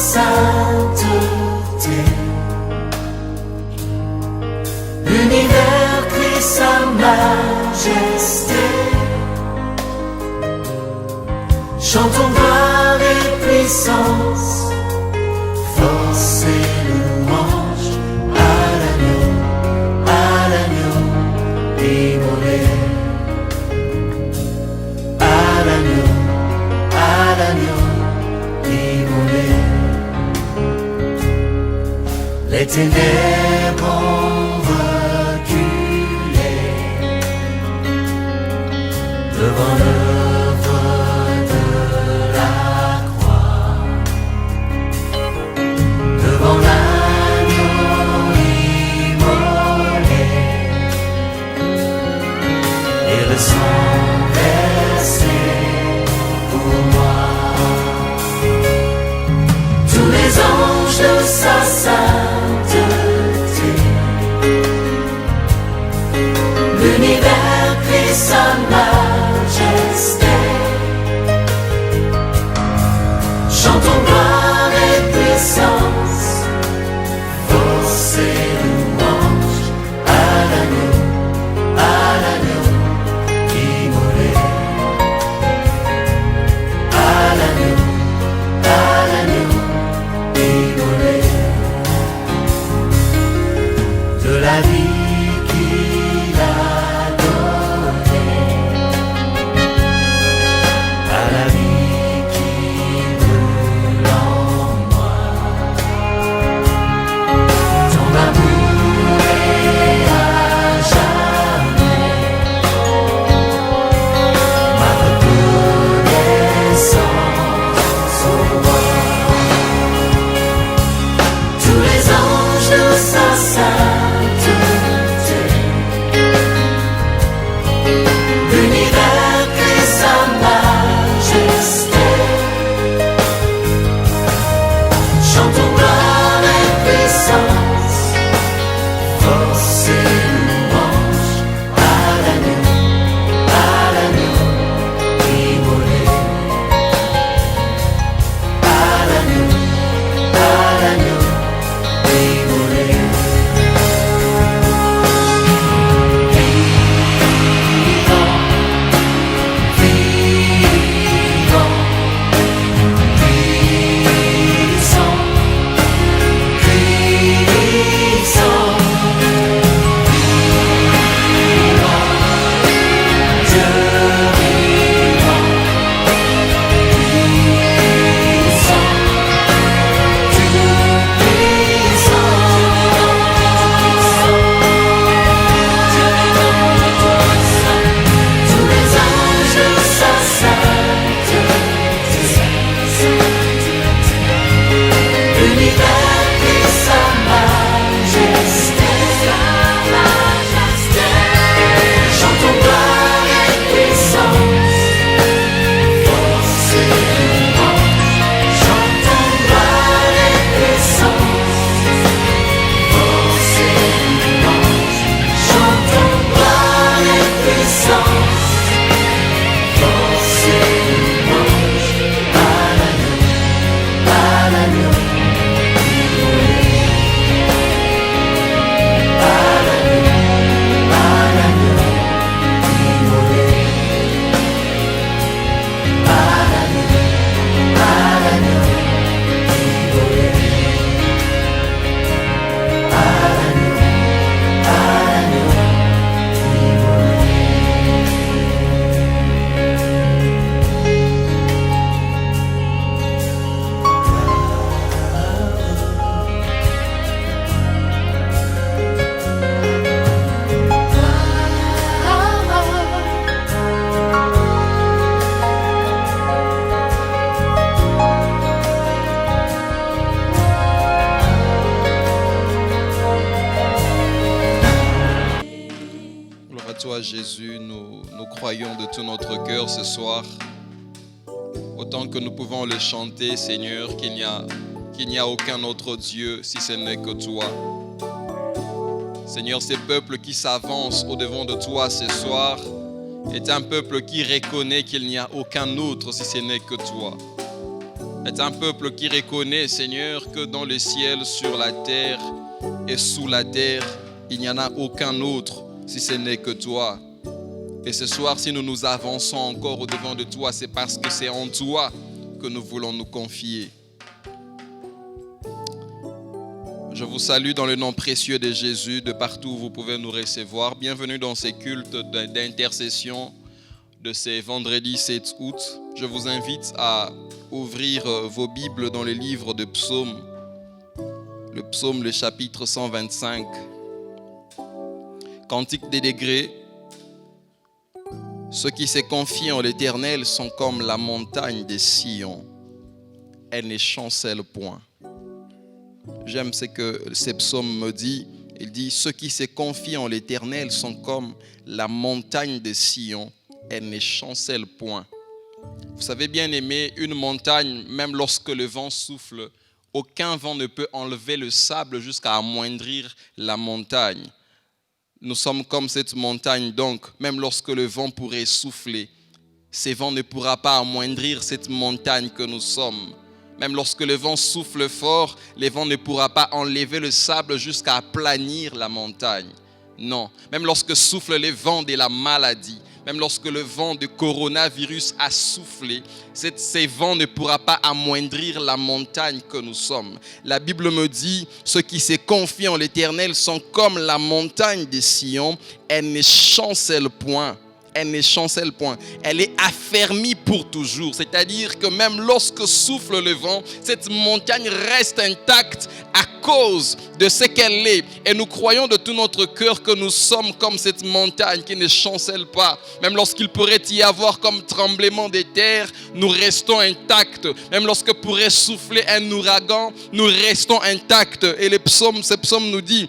sainteté. L'univers crie sa majesté. Chantons gloire et puissance, force et louange à l'agneau immolé. À l'agneau immolé. Les ténèbres ont reculé devant l'œuvre de la croix, devant l'agneau immolé et le sang versé pour moi. Tous les anges de sa sainteté, l'univers crie sa majesté. Chantons gloire et puissance, force et louange à l'agneau immolé. À l'agneau immolé. De la vie qu'il a donnée à la vie qui brûle en moi. Ton amour est à jamais ma reconnaissance au roi. Tous les anges de sa sainteté, l'univers crie sa majesté. Chantons gloire et puissance, force et louange à l'agneau immolé. À l'agneau immolé. Vivant, puissant, puissant, vivant, Dieu vivant, puissant, Dieu puissant, tous les anges de sa sainteté, l'univers crie sa majesté. Chantons gloire et puissance, force et louange. Chantons gloire et puissance, force et louange. Chantons gloire et puissance, force et louange à l'agneau immolé. À l'agneau immolé. À l'agneau immolé. À l'agneau Gloire à toi Jésus, nous croyons de tout notre cœur ce soir, autant que nous pouvons le chanter Seigneur, qu'il n'y a aucun autre Dieu si ce n'est que toi. Seigneur, ces peuples qui s'avancent au-devant de toi ce soir est un peuple qui reconnaît qu'il n'y a aucun autre si ce n'est que toi. est un peuple qui reconnaît, Seigneur, que dans le ciel, sur la terre et sous la terre, il n'y en a aucun autre si ce n'est que toi. Et ce soir, si nous nous avançons encore au-devant de toi, c'est parce que c'est en toi que nous voulons nous confier. Je vous salue dans le nom précieux de Jésus, de partout où vous pouvez nous recevoir. Bienvenue dans ces cultes d'intercession de ces vendredis 7 août. Je vous invite à ouvrir vos Bibles dans le livre de Psaumes. Le Psaume, le chapitre 125. Cantique des degrés. Ceux qui se confient en l'Éternel sont comme la montagne de Sion. Elle ne chancelle point. J'aime ce que ce psaume me dit. Il dit, ceux qui se confient en l'Éternel sont comme la montagne de Sion. Elle ne chancelle point. Vous savez bien aimé, une montagne, même lorsque le vent souffle, aucun vent ne peut enlever le sable jusqu'à amoindrir la montagne. Nous sommes comme cette montagne, donc, même lorsque le vent pourrait souffler, ce vent ne pourra pas amoindrir cette montagne que nous sommes. Même lorsque le vent souffle fort, le vent ne pourra pas enlever le sable jusqu'à aplanir la montagne. Non, même lorsque souffle le vent de la maladie, même lorsque le vent du coronavirus a soufflé, ces vents ne pourra pas amoindrir la montagne que nous sommes. La Bible me dit, ceux qui se confient en l'Éternel sont comme la montagne de Sion, elle ne chancelle point. Elle ne chancelle point. Elle est affermie pour toujours. C'est-à-dire que même lorsque souffle le vent, cette montagne reste intacte à cause de ce qu'elle est. Et nous croyons de tout notre cœur que nous sommes comme cette montagne qui ne chancelle pas. Même lorsqu'il pourrait y avoir comme tremblement des terres, nous restons intacts. Même lorsque pourrait souffler un ouragan, nous restons intacts. Et ce psaume nous dit,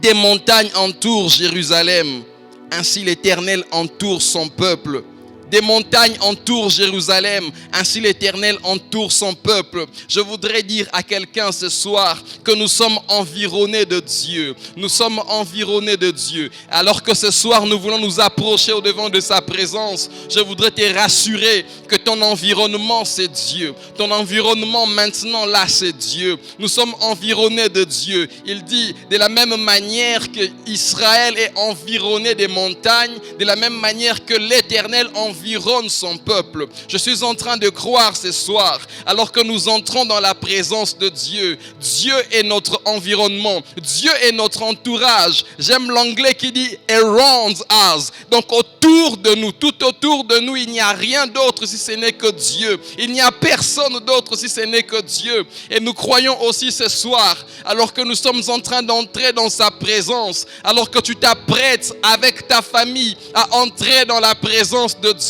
des montagnes entourent Jérusalem. Ainsi l'Éternel entoure son peuple. Des montagnes entourent Jérusalem. Ainsi l'Éternel entoure son peuple. Je voudrais dire à quelqu'un ce soir que nous sommes environnés de Dieu. Nous sommes environnés de Dieu. Alors que ce soir nous voulons nous approcher au devant de sa présence, je voudrais te rassurer que ton environnement c'est Dieu. Ton environnement maintenant là c'est Dieu. Nous sommes environnés de Dieu. Il dit de la même manière que Israël est environné des montagnes, de la même manière que l'Éternel environne son peuple. Je suis en train de croire ce soir, alors que nous entrons dans la présence de Dieu, Dieu est notre environnement, Dieu est notre entourage. J'aime l'anglais qui dit around us. Donc autour de nous, tout autour de nous, il n'y a rien d'autre si ce n'est que Dieu. Il n'y a personne d'autre si ce n'est que Dieu. Et nous croyons aussi ce soir, alors que nous sommes en train d'entrer dans sa présence, alors que tu t'apprêtes avec ta famille à entrer dans la présence de Dieu,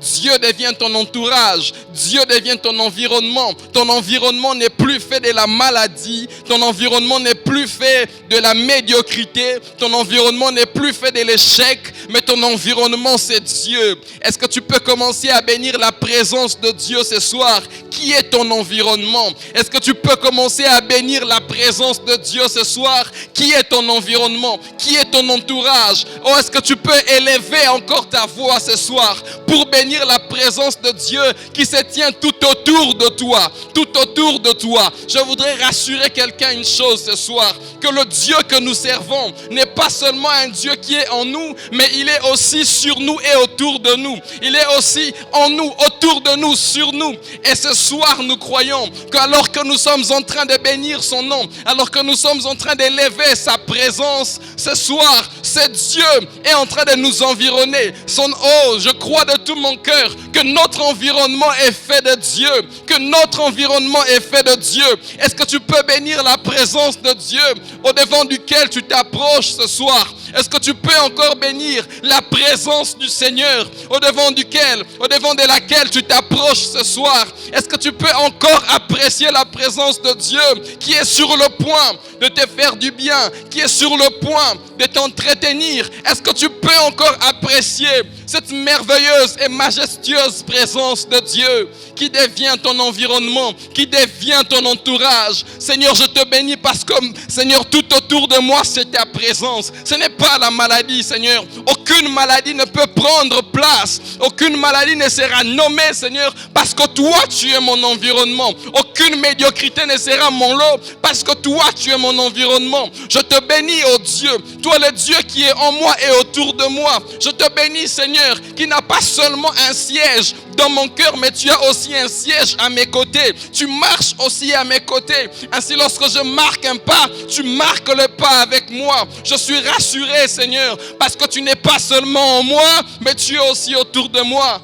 Dieu devient ton entourage, Dieu devient ton environnement. Ton environnement n'est plus fait de la maladie, ton environnement n'est plus fait de la médiocrité, ton environnement n'est plus fait de l'échec, mais ton environnement c'est Dieu. Est-ce que tu peux commencer à bénir la présence de Dieu ce soir? Qui est ton environnement? Est-ce que tu peux commencer à bénir la présence de Dieu ce soir? Qui est ton environnement? Qui est ton entourage? Oh, est-ce que tu peux élever encore ta voix ce soir pour bénir la présence de Dieu qui se tient tout autour de toi, tout autour de toi? Je voudrais rassurer quelqu'un une chose ce soir, que le Dieu que nous servons n'est pas seulement un Dieu qui est en nous, mais il est aussi sur nous et autour de nous. Il est aussi en nous, autour de nous, sur nous. Et ce soir, nous croyons qu'alors que nous sommes en train de bénir son nom, alors que nous sommes en train d'élever sa présence, ce soir, c'est Dieu est en train de nous environner. Je crois de tout mon cœur que notre environnement est fait de Dieu, que notre environnement est fait de Dieu. Est-ce que tu peux bénir la présence de Dieu au devant duquel tu t'approches ce soir? Est-ce que tu peux encore bénir la présence du Seigneur au devant de laquelle tu t'approches ce soir? Est-ce que tu peux encore apprécier la présence de Dieu qui est sur le point de te faire du bien, qui est sur le point de t'entretenir? Est-ce que tu peux encore apprécier cette merveilleuse et majestueuse présence de Dieu qui devient ton environnement, qui devient ton entourage? Seigneur, je te bénis bénis parce que, Seigneur, tout autour de moi, c'est ta présence. Ce n'est pas la maladie, Seigneur. Aucune maladie ne peut prendre place. Aucune maladie ne sera nommée, Seigneur, parce que toi, tu es mon environnement. Aucune médiocrité ne sera mon lot, parce que toi, tu es mon environnement. Je te bénis, oh Dieu. Toi, le Dieu qui est en moi et autour de moi. Je te bénis, Seigneur, qui n'a pas seulement un siège dans mon cœur, mais tu as aussi un siège à mes côtés. Tu marches aussi à mes côtés. Ainsi, lorsque je marque un pas, tu marques le pas avec moi. Je suis rassuré, Seigneur, parce que tu n'es pas seulement en moi, mais tu es aussi autour de moi.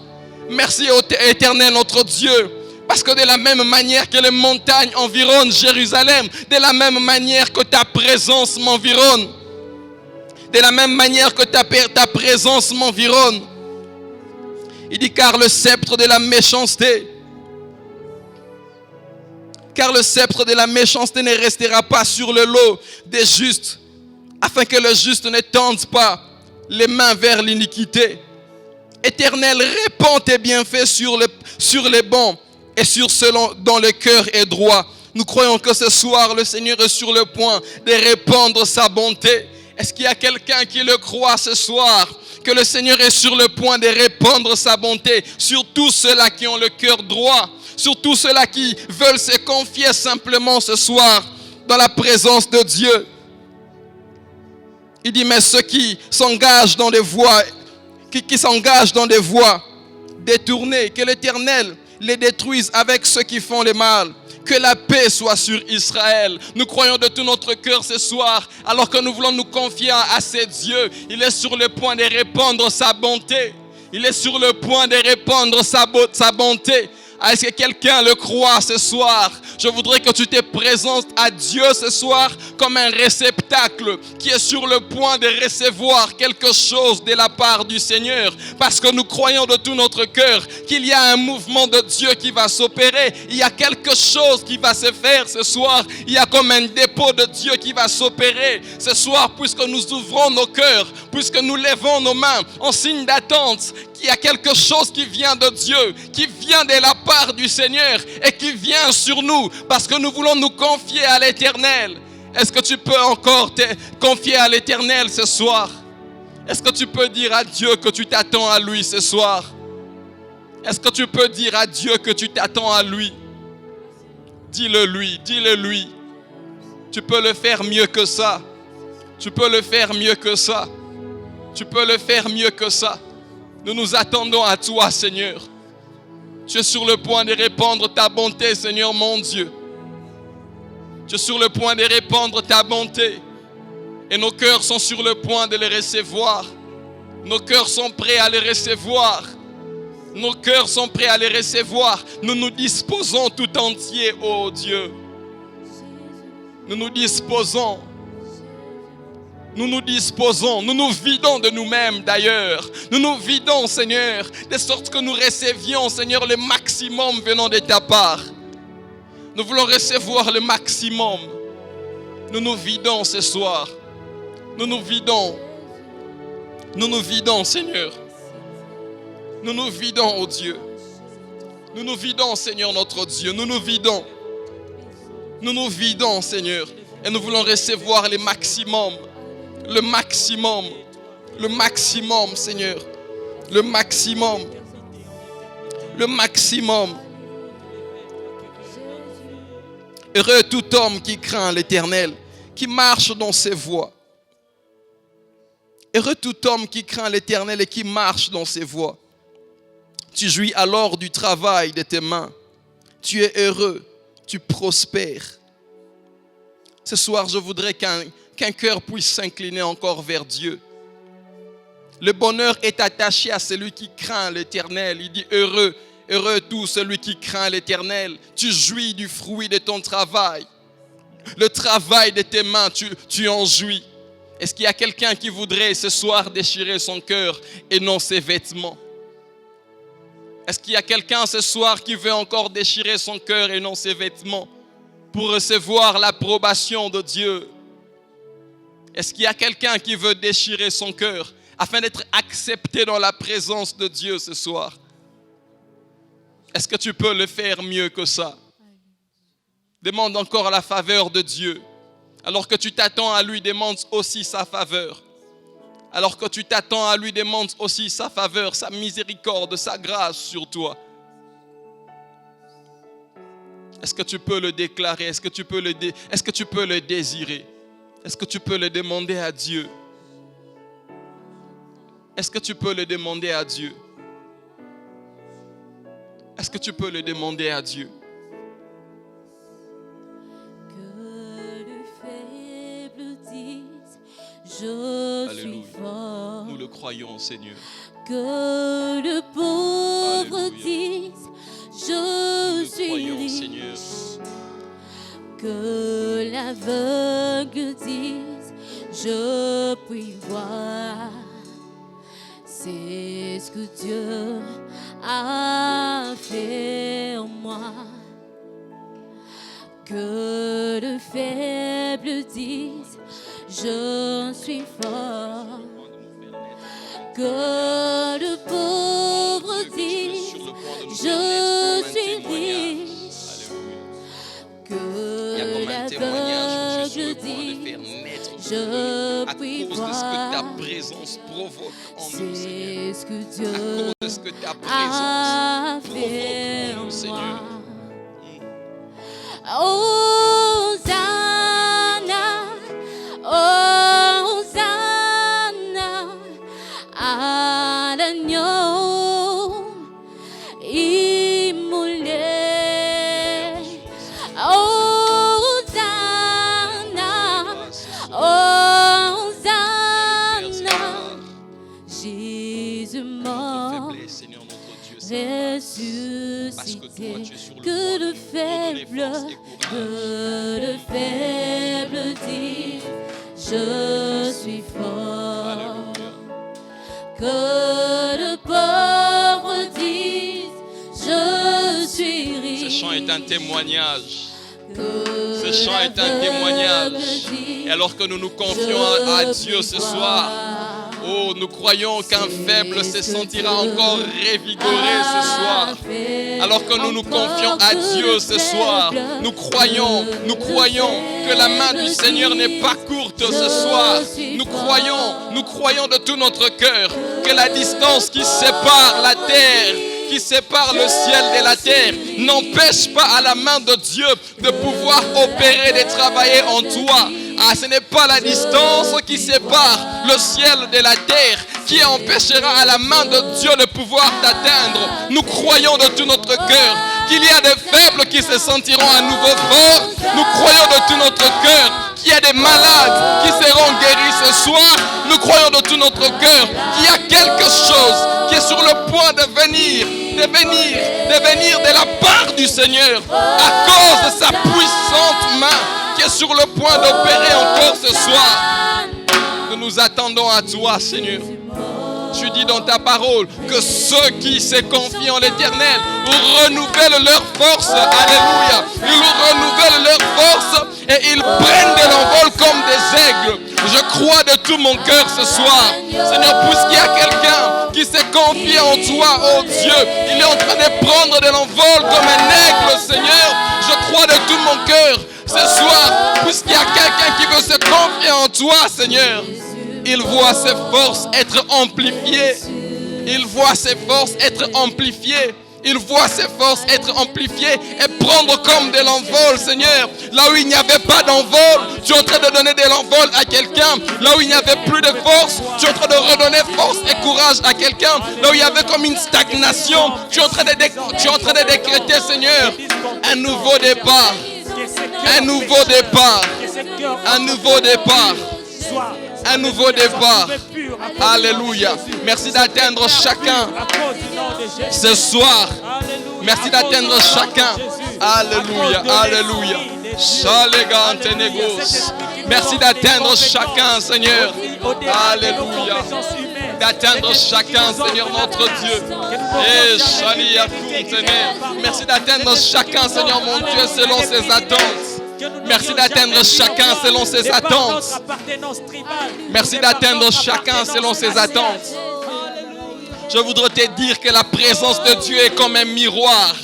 Merci, Éternel, notre Dieu. Parce que de la même manière que les montagnes environnent Jérusalem, de la même manière que ta présence m'environne, de la même manière que ta présence m'environne. Il dit, car le sceptre de la méchanceté, ne restera pas sur le lot des justes, afin que le juste ne tende pas les mains vers l'iniquité. Éternel, répands tes bienfaits sur les bons et sur ceux dont le cœur est droit. Nous croyons que ce soir, le Seigneur est sur le point de répandre sa bonté. Est-ce qu'il y a quelqu'un qui le croit ce soir? Que le Seigneur est sur le point de répandre sa bonté sur tous ceux-là qui ont le cœur droit, sur tous ceux-là qui veulent se confier simplement ce soir dans la présence de Dieu. Il dit, mais ceux qui s'engagent dans des voies, qui s'engagent dans des voies détournées, que l'Éternel les détruise avec ceux qui font le mal. Que la paix soit sur Israël. Nous croyons de tout notre cœur ce soir, alors que nous voulons nous confier à ces dieux. Il est sur le point de répandre sa bonté. Il est sur le point de répandre sa bonté. Est-ce que quelqu'un le croit ce soir? Je voudrais que tu te présentes à Dieu ce soir comme un réceptacle qui est sur le point de recevoir quelque chose de la part du Seigneur. Parce que nous croyons de tout notre cœur qu'il y a un mouvement de Dieu qui va s'opérer. Il y a quelque chose qui va se faire ce soir. Il y a comme un dépôt de Dieu qui va s'opérer ce soir, puisque nous ouvrons nos cœurs, puisque nous levons nos mains en signe d'attente. Il y a quelque chose qui vient de Dieu, qui vient de la part du Seigneur et qui vient sur nous parce que nous voulons nous confier à l'Éternel. Est-ce que tu peux encore te confier à l'Éternel ce soir? Est-ce que tu peux dire à Dieu que tu t'attends à lui ce soir? Est-ce que tu peux dire à Dieu que tu t'attends à lui? Dis-le lui, dis-le lui. Tu peux le faire mieux que ça. Tu peux le faire mieux que ça. Tu peux le faire mieux que ça. Nous nous attendons à toi, Seigneur. Tu es sur le point de répandre ta bonté, Seigneur mon Dieu. Tu es sur le point de répandre ta bonté. Et nos cœurs sont sur le point de les recevoir. Nos cœurs sont prêts à les recevoir. Nos cœurs sont prêts à les recevoir. Nous nous disposons tout entier, ô Dieu. Nous nous disposons. Nous nous disposons, nous nous vidons de nous-mêmes d'ailleurs. Nous nous vidons, Seigneur, de sorte que nous recevions, Seigneur, le maximum venant de ta part. Nous voulons recevoir le maximum. Nous nous vidons ce soir. Nous nous vidons. Nous nous vidons, Seigneur. Nous nous vidons, oh Dieu. Nous nous vidons, Seigneur notre Dieu. Nous nous vidons. Nous nous vidons, Seigneur. Et nous voulons recevoir le maximum. Le maximum, le maximum, Seigneur, le maximum, le maximum. Heureux tout homme qui craint l'Éternel, qui marche dans ses voies. Heureux tout homme qui craint l'Éternel et qui marche dans ses voies. Tu jouis alors du travail de tes mains. Tu es heureux, tu prospères. Ce soir, je voudrais qu'un cœur puisse s'incliner encore vers Dieu. Le bonheur est attaché à celui qui craint l'Éternel. Il dit heureux, heureux tout celui qui craint l'Éternel. Tu jouis du fruit de ton travail. Le travail de tes mains, tu en jouis. Est-ce qu'il y a quelqu'un qui voudrait ce soir déchirer son cœur et non ses vêtements? Est-ce qu'il y a quelqu'un ce soir qui veut encore déchirer son cœur et non ses vêtements pour recevoir l'approbation de Dieu? Est-ce qu'il y a quelqu'un qui veut déchirer son cœur afin d'être accepté dans la présence de Dieu ce soir? Est-ce que tu peux le faire mieux que ça? Demande encore la faveur de Dieu. Alors que tu t'attends à lui, demande aussi sa faveur. Alors que tu t'attends à lui, demande aussi sa faveur, sa miséricorde, sa grâce sur toi. Est-ce que tu peux le déclarer? Est-ce que tu peux le désirer? Est-ce que tu peux le demander à Dieu? Est-ce que tu peux le demander à Dieu? Est-ce que tu peux le demander à Dieu? Que le faible dise, je suis fort. Nous le croyons, Seigneur. Que le pauvre Alléluia. dise, je Nous le suis croyons, riche. Seigneur. Que l'aveugle dise, je puis voir. C'est ce que Dieu a fait en moi. Que le faible dise, je suis fort. Que le pauvre dise, je suis riche. Il y a Que comme un témoignage où tu es sur le l'aveugle point de dise, faire naître je à puis cause de ce que ta voir. présence provoque en nous, Seigneur. C'est ce que À Dieu cause de ce que ta présence a provoque fait en en nous, Seigneur. moi. Hosanna, Hosanna à l'agneau immolé. Hosanna, Hosanna, Jésus mort, Faiblesse, Seigneur notre Dieu, Seigneur. Parce que toi, ressuscité. tu es sur le Que point le de redonner faible, force et courage. que le faible dit, je suis fort. Alléluia. Que le pauvre dise, je suis riche. Ce chant est un témoignage. Que Ce chant est un témoignage. Et alors que nous nous confions à Dieu ce soir, oh, nous croyons qu'un faible se sentira encore revigoré ce soir. Alors que nous nous confions à Dieu ce soir, nous croyons que la main du Seigneur n'est pas courte ce soir. Nous croyons de tout notre cœur que la distance qui sépare la terre, qui sépare le ciel de la terre, n'empêche pas à la main de Dieu de pouvoir opérer, de travailler en toi. Ah, ce n'est pas la distance qui sépare le ciel de la terre qui empêchera à la main de Dieu de pouvoir t'atteindre. Nous croyons de tout notre cœur qu'il y a des faibles qui se sentiront à nouveau forts. Nous croyons de tout notre cœur qu'il y a des malades qui seront guéris ce soir. Nous croyons de tout notre cœur qu'il y a quelque chose qui est sur le point de venir de la part du Seigneur à cause de sa puissante main qui est sur le point d'opérer encore ce soir. Nous nous attendons à toi, Seigneur. Tu dis dans ta parole que ceux qui se confient en l'Éternel renouvellent leur force. Alléluia. Ils renouvellent leur force et ils prennent de l'envol comme des aigles. Je crois de tout mon cœur ce soir, Seigneur, puisqu'il y a quelqu'un qui se confie en toi, oh Dieu, il est en train de prendre de l'envol comme un aigle, Seigneur. Je crois de tout mon cœur ce soir, puisqu'il y a quelqu'un qui veut se confier en toi, Seigneur. Il voit ses forces être amplifiées. Il voit ses forces être amplifiées. Il voit ses forces être amplifiées et prendre comme de l'envol, Seigneur. Là où il n'y avait pas d'envol, tu es en train de donner de l'envol à quelqu'un. Là où il n'y avait plus de force, tu es en train de redonner force et courage à quelqu'un. Là où il y avait comme une stagnation, tu es en train de décréter, Seigneur, un nouveau départ. Un nouveau départ. Un nouveau départ. Un nouveau départ. Alléluia. Merci d'atteindre chacun ce soir. Merci d'atteindre chacun. Alléluia. Alléluia. Merci d'atteindre chacun, Seigneur. Alléluia. D'atteindre chacun, Seigneur notre Dieu. Merci d'atteindre chacun, Seigneur mon Dieu, selon ses attentes. Merci d'atteindre chacun selon ses attentes. Merci d'atteindre chacun selon ses attentes. Je voudrais te dire que la présence de Dieu est comme un miroir.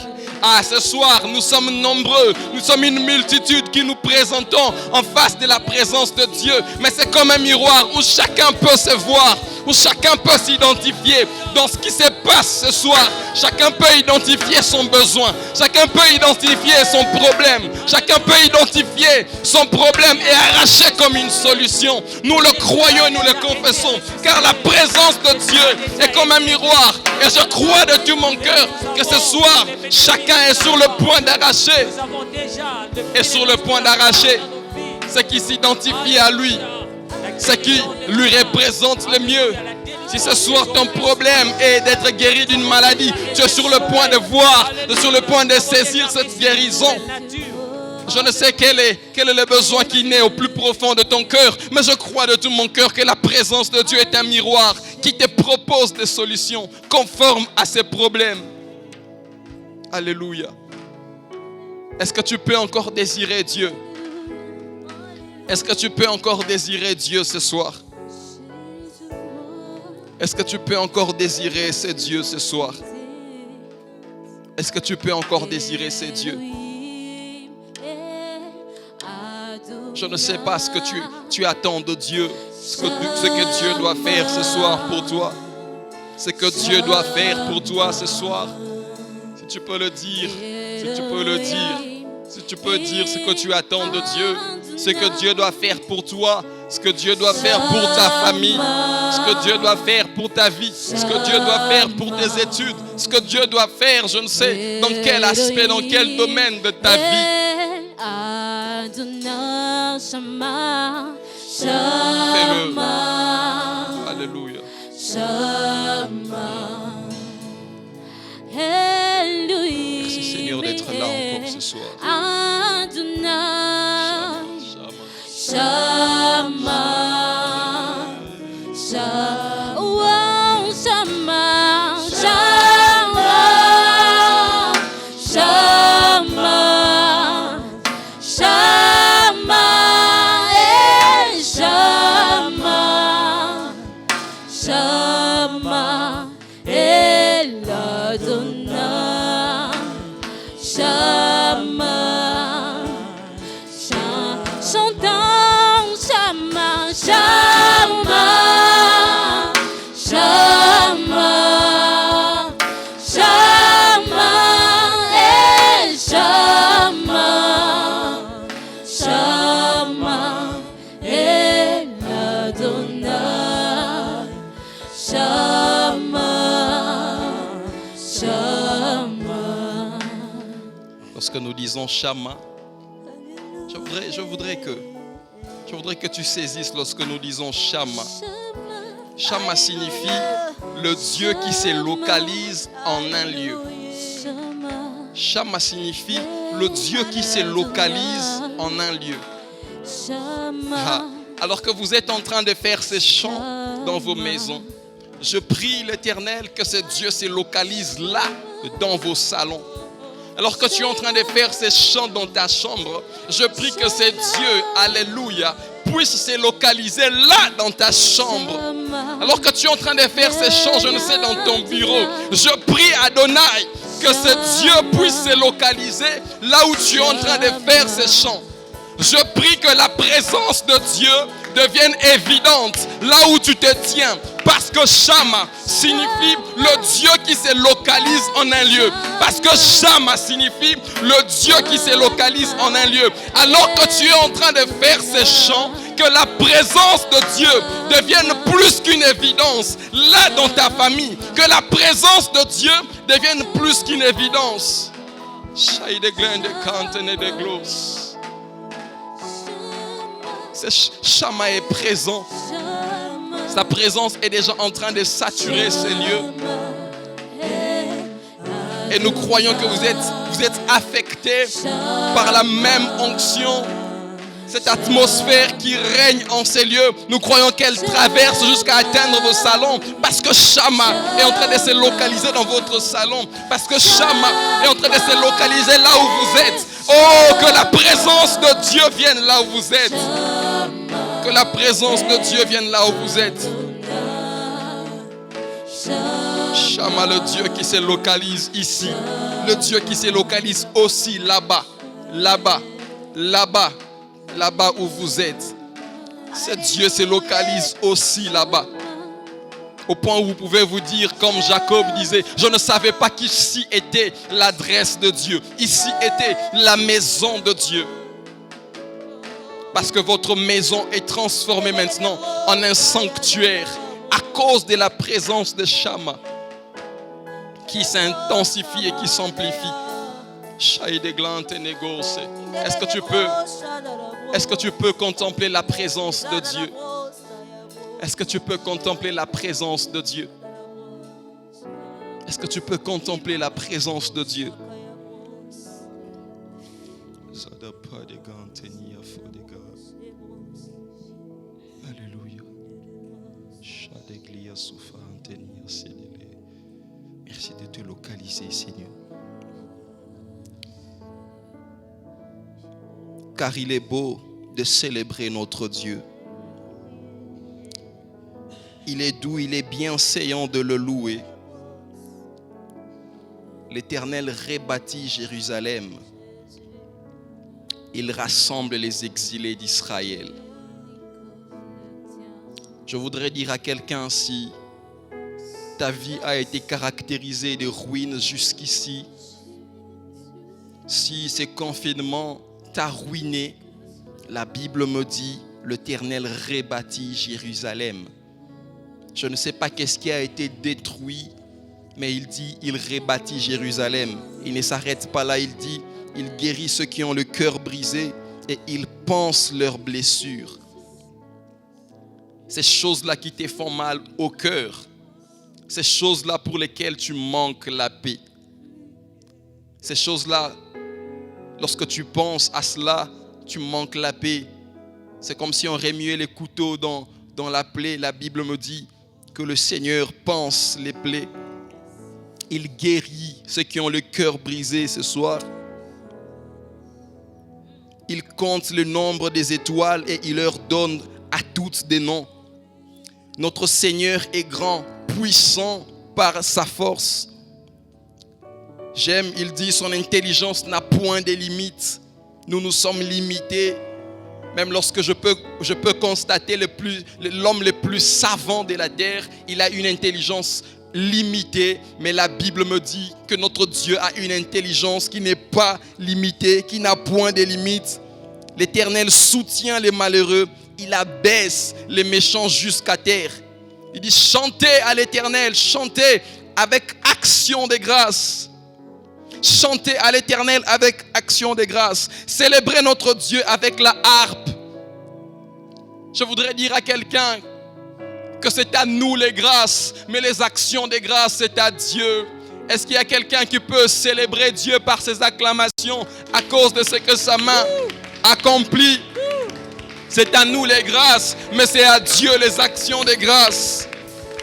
Ah, ce soir, nous sommes nombreux, nous sommes une multitude qui nous présentons en face de la présence de Dieu. Mais c'est comme un miroir où chacun peut se voir, où chacun peut s'identifier dans ce qui se passe ce soir. Chacun peut identifier son besoin, chacun peut identifier son problème, chacun peut identifier son problème et arracher comme une solution. Nous le croyons et nous le confessons, car la présence de Dieu est comme un miroir. Et je crois de tout mon cœur que ce soir, chacun est sur le point d'arracher, est sur le point d'arracher ce qui s'identifie à lui, ce qui lui représente le mieux. Si ce soir ton problème est d'être guéri d'une maladie, tu es sur le point de voir, tu es sur le point de saisir cette guérison. Je ne sais quel est le besoin qui naît au plus profond de ton cœur, mais je crois de tout mon cœur que la présence de Dieu est un miroir qui te propose des solutions conformes à ses problèmes. Alléluia. Est-ce que tu peux encore désirer Dieu? Est-ce que tu peux encore désirer Dieu ce soir? Est-ce que tu peux encore désirer ce Dieu ce soir? Est-ce que tu peux encore désirer ce Dieu? Je ne sais pas ce que tu attends de Dieu, ce que Dieu doit faire ce soir pour toi. Ce que Dieu doit faire pour toi ce soir. Si tu peux le dire, si tu peux le dire, si tu peux dire ce que tu attends de Dieu, ce que Dieu doit faire pour toi, ce que Dieu doit faire pour ta famille, ce que Dieu doit faire pour ta vie, ce que Dieu doit faire pour tes études, ce que Dieu doit faire, je ne sais dans quel aspect, dans quel domaine de ta vie. Fais-le. Alléluia. Merci Seigneur d'être là encore ce soir. Shama, Shama, oh Shama, Shama, Shama, Shama, Shama, Shama, El Adonai, Shama. Chantons Shama, Shama, Shama, Shama, El Shama, Shama, El Adonai, Shama, Shama. Lorsque nous disons Shama, je voudrais que tu saisisses lorsque nous disons Shama. Shama signifie le Dieu qui se localise en un lieu. Shama signifie le Dieu qui se localise en un lieu. Ah, alors que vous êtes en train de faire ces chants dans vos maisons, je prie l'Éternel que ce Dieu se localise là, dans vos salons. Alors que tu es en train de faire ces chants dans ta chambre, je prie que ce Dieu, alléluia, puisse se localiser là dans ta chambre. Alors que tu es en train de faire ces chants, je ne sais, dans ton bureau, je prie Adonai que ce Dieu puisse se localiser là où tu es en train de faire ces chants. Je prie que la présence de Dieu devienne évidente là où tu te tiens. Parce que Shama signifie le Dieu qui se localise en un lieu. Parce que Shama signifie le Dieu qui se localise en un lieu. Alors que tu es en train de faire ces chants, que la présence de Dieu devienne plus qu'une évidence là dans ta famille. Que la présence de Dieu devienne plus qu'une évidence. Shama est présent. Sa présence est déjà en train de saturer ces lieux. Et nous croyons que vous êtes affectés par la même onction. Cette atmosphère qui règne en ces lieux, nous croyons qu'elle traverse jusqu'à atteindre vos salons. Parce que Shama est en train de se localiser dans votre salon. Parce que Shama est en train de se localiser là où vous êtes. Oh, que la présence de Dieu vienne là où vous êtes. Que la présence de Dieu vienne là où vous êtes. Shama, le Dieu qui se localise ici. Le Dieu qui se localise aussi là-bas. Là-bas. Là-bas. Là-bas où vous êtes. Ce Dieu se localise aussi là-bas. Au point où vous pouvez vous dire, comme Jacob disait, je ne savais pas qu'ici était l'adresse de Dieu. Ici était la maison de Dieu. Parce que votre maison est transformée maintenant en un sanctuaire à cause de la présence de Shama qui s'intensifie et qui s'amplifie. Est-ce que tu peux contempler la présence de Dieu? Est-ce que tu peux contempler la présence de Dieu? Est-ce que tu peux contempler la présence de Dieu? Alléluia. Merci de te localiser, Seigneur. Car il est beau de célébrer notre Dieu. Il est doux, il est bienséant de le louer. L'Éternel rebâtit Jérusalem. Il rassemble les exilés d'Israël. Je voudrais dire à quelqu'un, si ta vie a été caractérisée de ruines jusqu'ici, si ce confinement t'a ruiné, la Bible me dit, l'Éternel rebâtit Jérusalem. Je ne sais pas qu'est-ce qui a été détruit, mais il dit, il rebâtit Jérusalem. Il ne s'arrête pas là, il dit, il guérit ceux qui ont le cœur brisé et il panse leurs blessures. Ces choses-là qui te font mal au cœur, ces choses-là pour lesquelles tu manques la paix, ces choses-là, lorsque tu penses à cela, tu manques la paix. C'est comme si on remuait les couteaux dans la plaie. La Bible me dit que le Seigneur panse les plaies. Il guérit ceux qui ont le cœur brisé ce soir. Il compte le nombre des étoiles et il leur donne à toutes des noms. Notre Seigneur est grand, puissant par sa force. J'aime, il dit, son intelligence n'a point de limites. Nous sommes limités. Même lorsque je peux constater l'homme le plus savant de la terre, il a une intelligence limitée. Mais la Bible me dit que notre Dieu a une intelligence qui n'est pas limitée, qui n'a point de limites. L'Éternel soutient les malheureux. Il abaisse les méchants jusqu'à terre. Il dit, chantez à l'Éternel, chantez avec action de grâce. Chantez à l'Éternel avec action de grâce. Célébrez notre Dieu avec la harpe. Je voudrais dire à quelqu'un que c'est à nous les grâces, mais les actions de grâce, c'est à Dieu. Est-ce qu'il y a quelqu'un qui peut célébrer Dieu par ses acclamations à cause de ce que sa main accomplit? C'est à nous les grâces, mais c'est à Dieu les actions de grâce.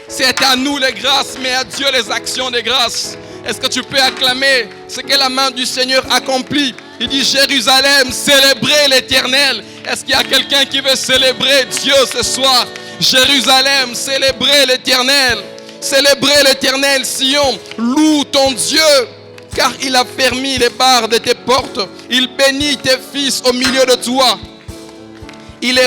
C'est à nous les grâces, mais à Dieu les actions de grâce. Est-ce que tu peux acclamer ce que la main du Seigneur accomplit? Il dit, Jérusalem, célébrez l'Éternel. Est-ce qu'il y a quelqu'un qui veut célébrer Dieu ce soir? Jérusalem, célébrez l'Éternel. Célébrez l'Éternel, Sion. Loue ton Dieu, car il a fermé les barres de tes portes. Il bénit tes fils au milieu de toi. Il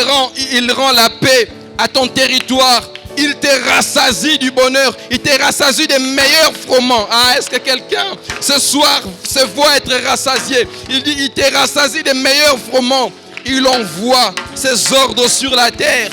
rend la paix à ton territoire. Il te rassasie du bonheur. Il te rassasie des meilleurs froment. Ah, est-ce que quelqu'un ce soir se voit être rassasié? Il dit, il te rassasie des meilleurs froment. Il envoie ses ordres sur la terre.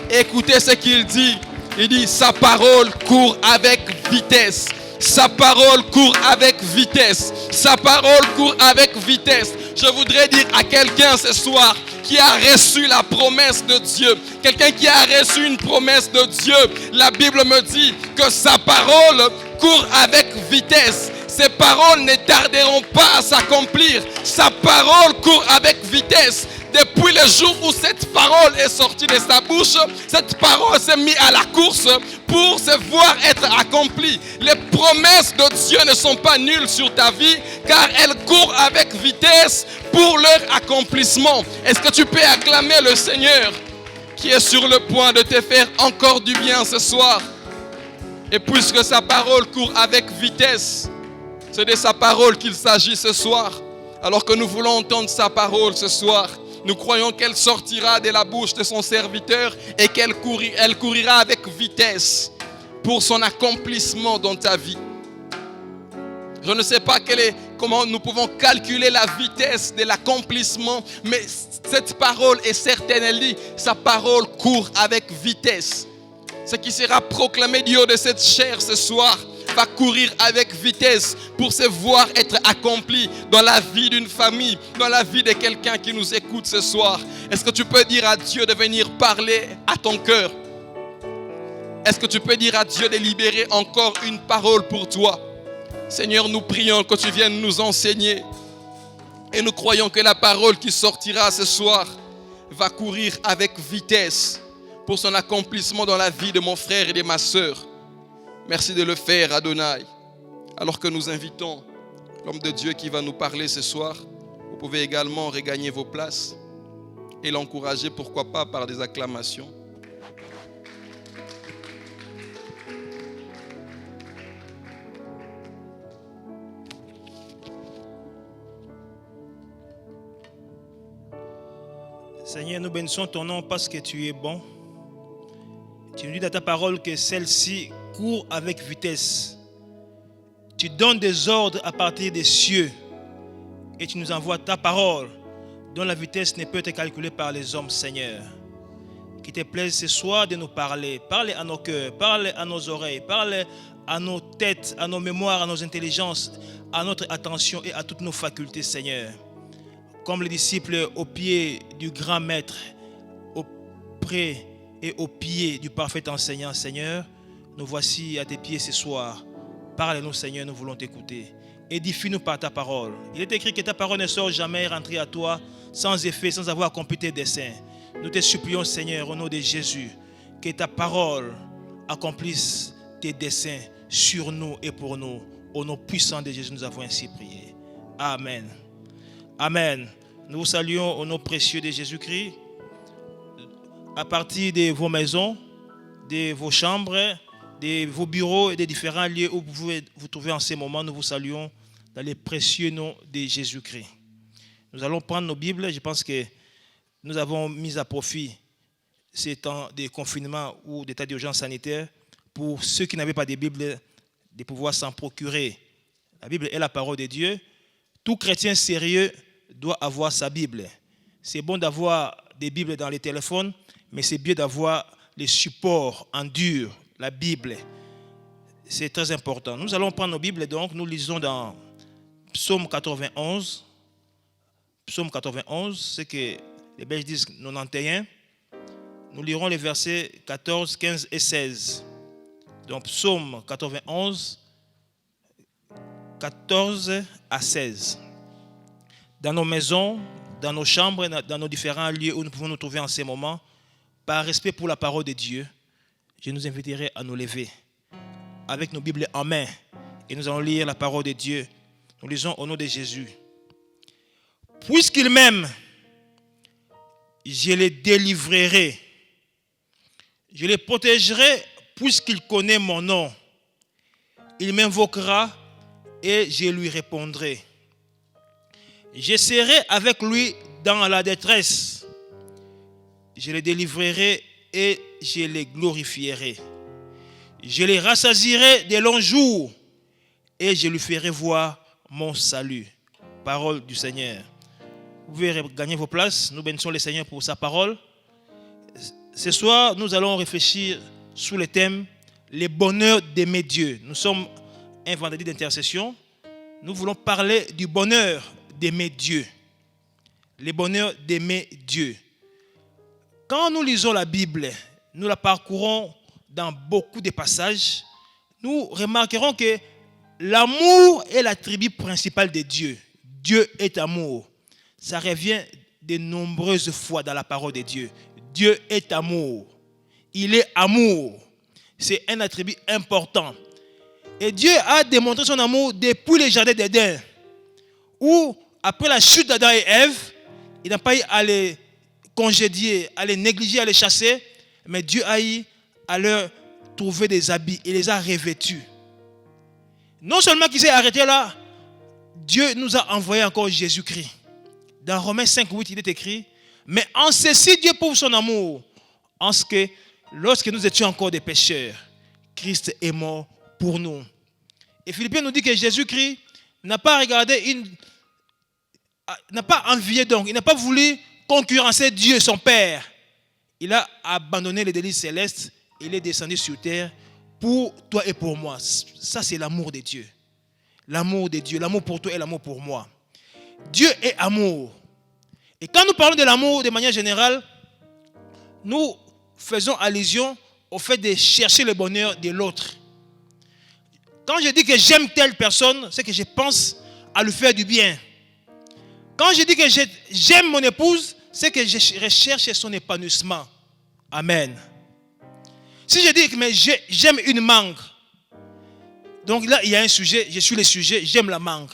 Écoutez ce qu'il dit. Il dit, sa parole court avec vitesse. Sa parole court avec vitesse. Sa parole court avec vitesse. Je voudrais dire à quelqu'un ce soir qui a reçu la promesse de Dieu, quelqu'un qui a reçu une promesse de Dieu, la Bible me dit que sa parole court avec vitesse. Ses paroles ne tarderont pas à s'accomplir. Sa parole court avec vitesse. Depuis le jour où cette parole est sortie de sa bouche, cette parole s'est mise à la course pour se voir être accomplie. Les promesses de Dieu ne sont pas nulles sur ta vie, car elles courent avec vitesse pour leur accomplissement. Est-ce que tu peux acclamer le Seigneur qui est sur le point de te faire encore du bien ce soir? Et puisque sa parole court avec vitesse, c'est de sa parole qu'il s'agit ce soir. Alors que nous voulons entendre sa parole ce soir, nous croyons qu'elle sortira de la bouche de son serviteur et qu'elle courira avec vitesse pour son accomplissement dans ta vie. Je ne sais pas comment nous pouvons calculer la vitesse de l'accomplissement, mais cette parole est certaine, elle dit, sa parole court avec vitesse. Ce qui sera proclamé du haut de cette chair ce soir va courir avec vitesse pour se voir être accompli dans la vie d'une famille, dans la vie de quelqu'un qui nous écoute ce soir. Est-ce que tu peux dire à Dieu de venir parler à ton cœur? Est-ce que tu peux dire à Dieu de libérer encore une parole pour toi? Seigneur, nous prions que tu viennes nous enseigner. Et nous croyons que la parole qui sortira ce soir va courir avec vitesse pour son accomplissement dans la vie de mon frère et de ma sœur. Merci de le faire, Adonai. Alors que nous invitons l'homme de Dieu qui va nous parler ce soir, vous pouvez également regagner vos places et l'encourager, pourquoi pas, par des acclamations. Seigneur, nous bénissons ton nom parce que tu es bon. Tu nous dis dans ta parole que celle-ci court avec vitesse. Tu donnes des ordres à partir des cieux et tu nous envoies ta parole dont la vitesse ne peut être calculée par les hommes, Seigneur. Qu'il te plaise ce soir de nous parler. Parle à nos cœurs, parle à nos oreilles, parle à nos têtes, à nos mémoires, à nos intelligences, à notre attention et à toutes nos facultés, Seigneur. Comme les disciples au pied du grand maître, auprès et au pied du parfait enseignant, Seigneur, nous voici à tes pieds ce soir. Parle-nous, Seigneur, nous voulons t'écouter. Édifie-nous par ta parole. Il est écrit que ta parole ne sort jamais rentrer à toi sans effet, sans avoir accompli tes desseins. Nous te supplions, Seigneur, au nom de Jésus, que ta parole accomplisse tes desseins sur nous et pour nous. Au nom puissant de Jésus, nous avons ainsi prié. Amen. Amen. Nous vous saluons au nom précieux de Jésus-Christ. À partir de vos maisons, de vos chambres, de vos bureaux et des différents lieux où vous pouvez vous trouver en ce moment, nous vous saluons dans les précieux noms de Jésus-Christ. Nous allons prendre nos Bibles. Je pense que nous avons mis à profit ces temps de confinement ou d'état d'urgence sanitaire pour ceux qui n'avaient pas de Bible de pouvoir s'en procurer. La Bible est la parole de Dieu. Tout chrétien sérieux doit avoir sa Bible. C'est bon d'avoir des Bibles dans les téléphones, mais c'est bien d'avoir les supports en dur, la Bible. C'est très important. Nous allons prendre nos Bibles, donc nous lisons dans Psaume 91. Psaume 91, c'est que les Belges disent 91. Nous lirons les versets 14, 15 et 16. Donc Psaume 91, 14 à 16. Dans nos maisons, dans nos chambres, dans nos différents lieux où nous pouvons nous trouver en ces moments, par respect pour la parole de Dieu, je nous inviterai à nous lever avec nos Bibles en main et nous allons lire la parole de Dieu. Nous lisons au nom de Jésus. Puisqu'il m'aime, je le délivrerai. Je le protégerai puisqu'il connaît mon nom. Il m'invoquera et je lui répondrai. Je serai avec lui dans la détresse. Je le délivrerai et je le glorifierai. Je le rassasierai de longs jours et je lui ferai voir mon salut. Parole du Seigneur. Vous pouvez gagner vos places. Nous bénissons le Seigneur pour sa parole. Ce soir, nous allons réfléchir sous le thème « Le bonheur d'aimer Dieu ». Nous sommes un vendredi d'intercession. Nous voulons parler du bonheur d'aimer Dieu. Le bonheur d'aimer Dieu. Quand nous lisons la Bible, nous la parcourons dans beaucoup de passages, nous remarquerons que l'amour est l'attribut principal de Dieu. Dieu est amour. Ça revient de nombreuses fois dans la parole de Dieu. Dieu est amour. Il est amour. C'est un attribut important. Et Dieu a démontré son amour depuis le jardin d'Éden, où, après la chute d'Adam et Ève, il n'a pas eu à les congédier, à les négliger, à les chasser, mais Dieu a eu à leur trouvé des habits et les a revêtus. Non seulement qu'il s'est arrêté là, Dieu nous a envoyé encore Jésus-Christ. Dans Romains 5:8, il est écrit, mais en ceci Dieu prouve son amour, en ce que lorsque nous étions encore des pécheurs, Christ est mort pour nous. Et Philippiens nous dit que Jésus-Christ n'a pas envié donc, il n'a pas voulu concurrencer Dieu, son Père. Il a abandonné les délices célestes, il est descendu sur terre pour toi et pour moi. Ça, c'est l'amour de Dieu. L'amour de Dieu, l'amour pour toi et l'amour pour moi. Dieu est amour. Et quand nous parlons de l'amour de manière générale, nous faisons allusion au fait de chercher le bonheur de l'autre. Quand je dis que j'aime telle personne, c'est que je pense à lui faire du bien. Quand je dis que j'aime mon épouse, c'est que je recherche son épanouissement. Amen. Si je dis que j'aime une mangue, donc là il y a un sujet, je suis le sujet, j'aime la mangue.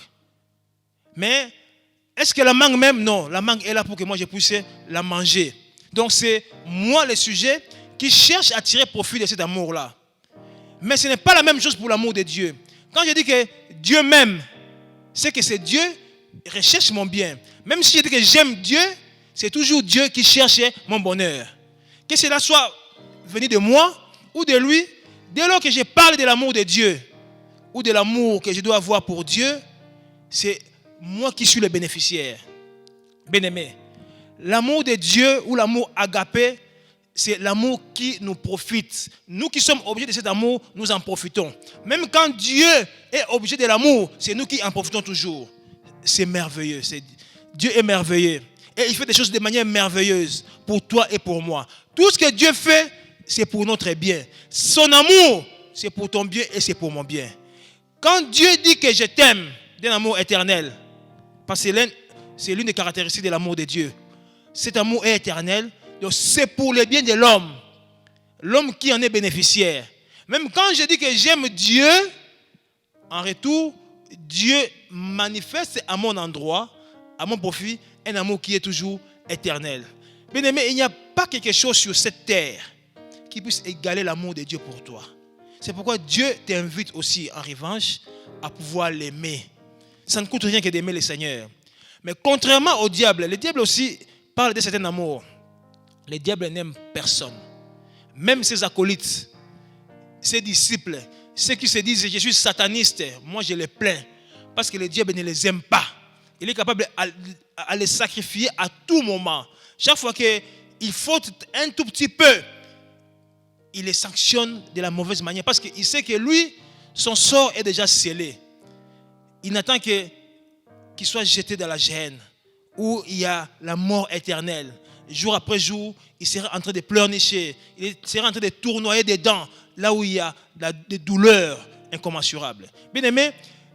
Mais est-ce que la mangue même? Non, la mangue est là pour que moi je puisse la manger. Donc c'est moi le sujet qui cherche à tirer profit de cet amour-là. Mais ce n'est pas la même chose pour l'amour de Dieu. Quand je dis que Dieu m'aime, c'est que c'est Dieu qui recherche mon bien. Même si je dis que j'aime Dieu, c'est toujours Dieu qui cherche mon bonheur. Que cela soit venu de moi ou de lui, dès lors que je parle de l'amour de Dieu ou de l'amour que je dois avoir pour Dieu, c'est moi qui suis le bénéficiaire. Bien-aimé, l'amour de Dieu ou l'amour agapé, c'est l'amour qui nous profite. Nous qui sommes objets de cet amour, nous en profitons. Même quand Dieu est objet de l'amour, c'est nous qui en profitons toujours. C'est merveilleux. Dieu est merveilleux. Et il fait des choses de manière merveilleuse pour toi et pour moi. Tout ce que Dieu fait, c'est pour notre bien. Son amour, c'est pour ton bien et c'est pour mon bien. Quand Dieu dit que je t'aime d'un amour éternel, parce que c'est l'une des caractéristiques de l'amour de Dieu. Cet amour est éternel. Donc c'est pour le bien de l'homme. L'homme qui en est bénéficiaire. Même quand je dis que j'aime Dieu, en retour, Dieu manifeste à mon endroit, à mon profit, un amour qui est toujours éternel. Bien aimé, il n'y a pas quelque chose sur cette terre qui puisse égaler l'amour de Dieu pour toi. C'est pourquoi Dieu t'invite aussi en revanche à pouvoir l'aimer. Ça ne coûte rien que d'aimer le Seigneur. Mais contrairement au diable, le diable aussi parle de certain amour. Le diable n'aime personne. Même ses acolytes, ses disciples, ceux qui se disent je suis sataniste, moi je les plains. Parce que le diable ne les aime pas. Il est capable à les sacrifier à tout moment. Chaque fois qu'il faut un tout petit peu, il les sanctionne de la mauvaise manière. Parce qu'il sait que lui, son sort est déjà scellé. Il n'attend qu'il soit jeté dans la géhenne, où il y a la mort éternelle. Jour après jour, il sera en train de pleurnicher. Il sera en train de tournoyer des dents, là où il y a des douleurs incommensurables. Bien aimé,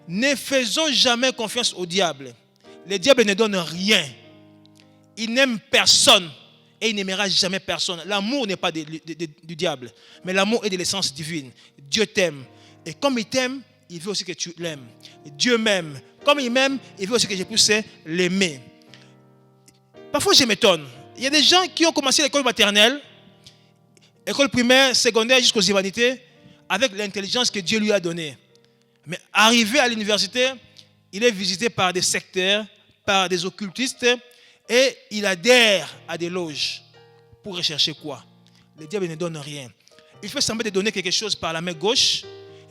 ne faisons jamais confiance au diable. Le diable ne donne rien. Il n'aime personne et il n'aimera jamais personne. L'amour n'est pas du diable, mais l'amour est de l'essence divine. Dieu t'aime. Et comme il t'aime, il veut aussi que tu l'aimes. Dieu m'aime. Comme il m'aime, il veut aussi que je puisse l'aimer. Parfois, je m'étonne. Il y a des gens qui ont commencé l'école maternelle, école primaire, secondaire jusqu'aux humanités, avec l'intelligence que Dieu lui a donnée. Mais arrivé à l'université, il est visité par des sectaires, par des occultistes, et il adhère à des loges. Pour rechercher quoi? Le diable ne donne rien. Il fait semblant de donner quelque chose par la main gauche,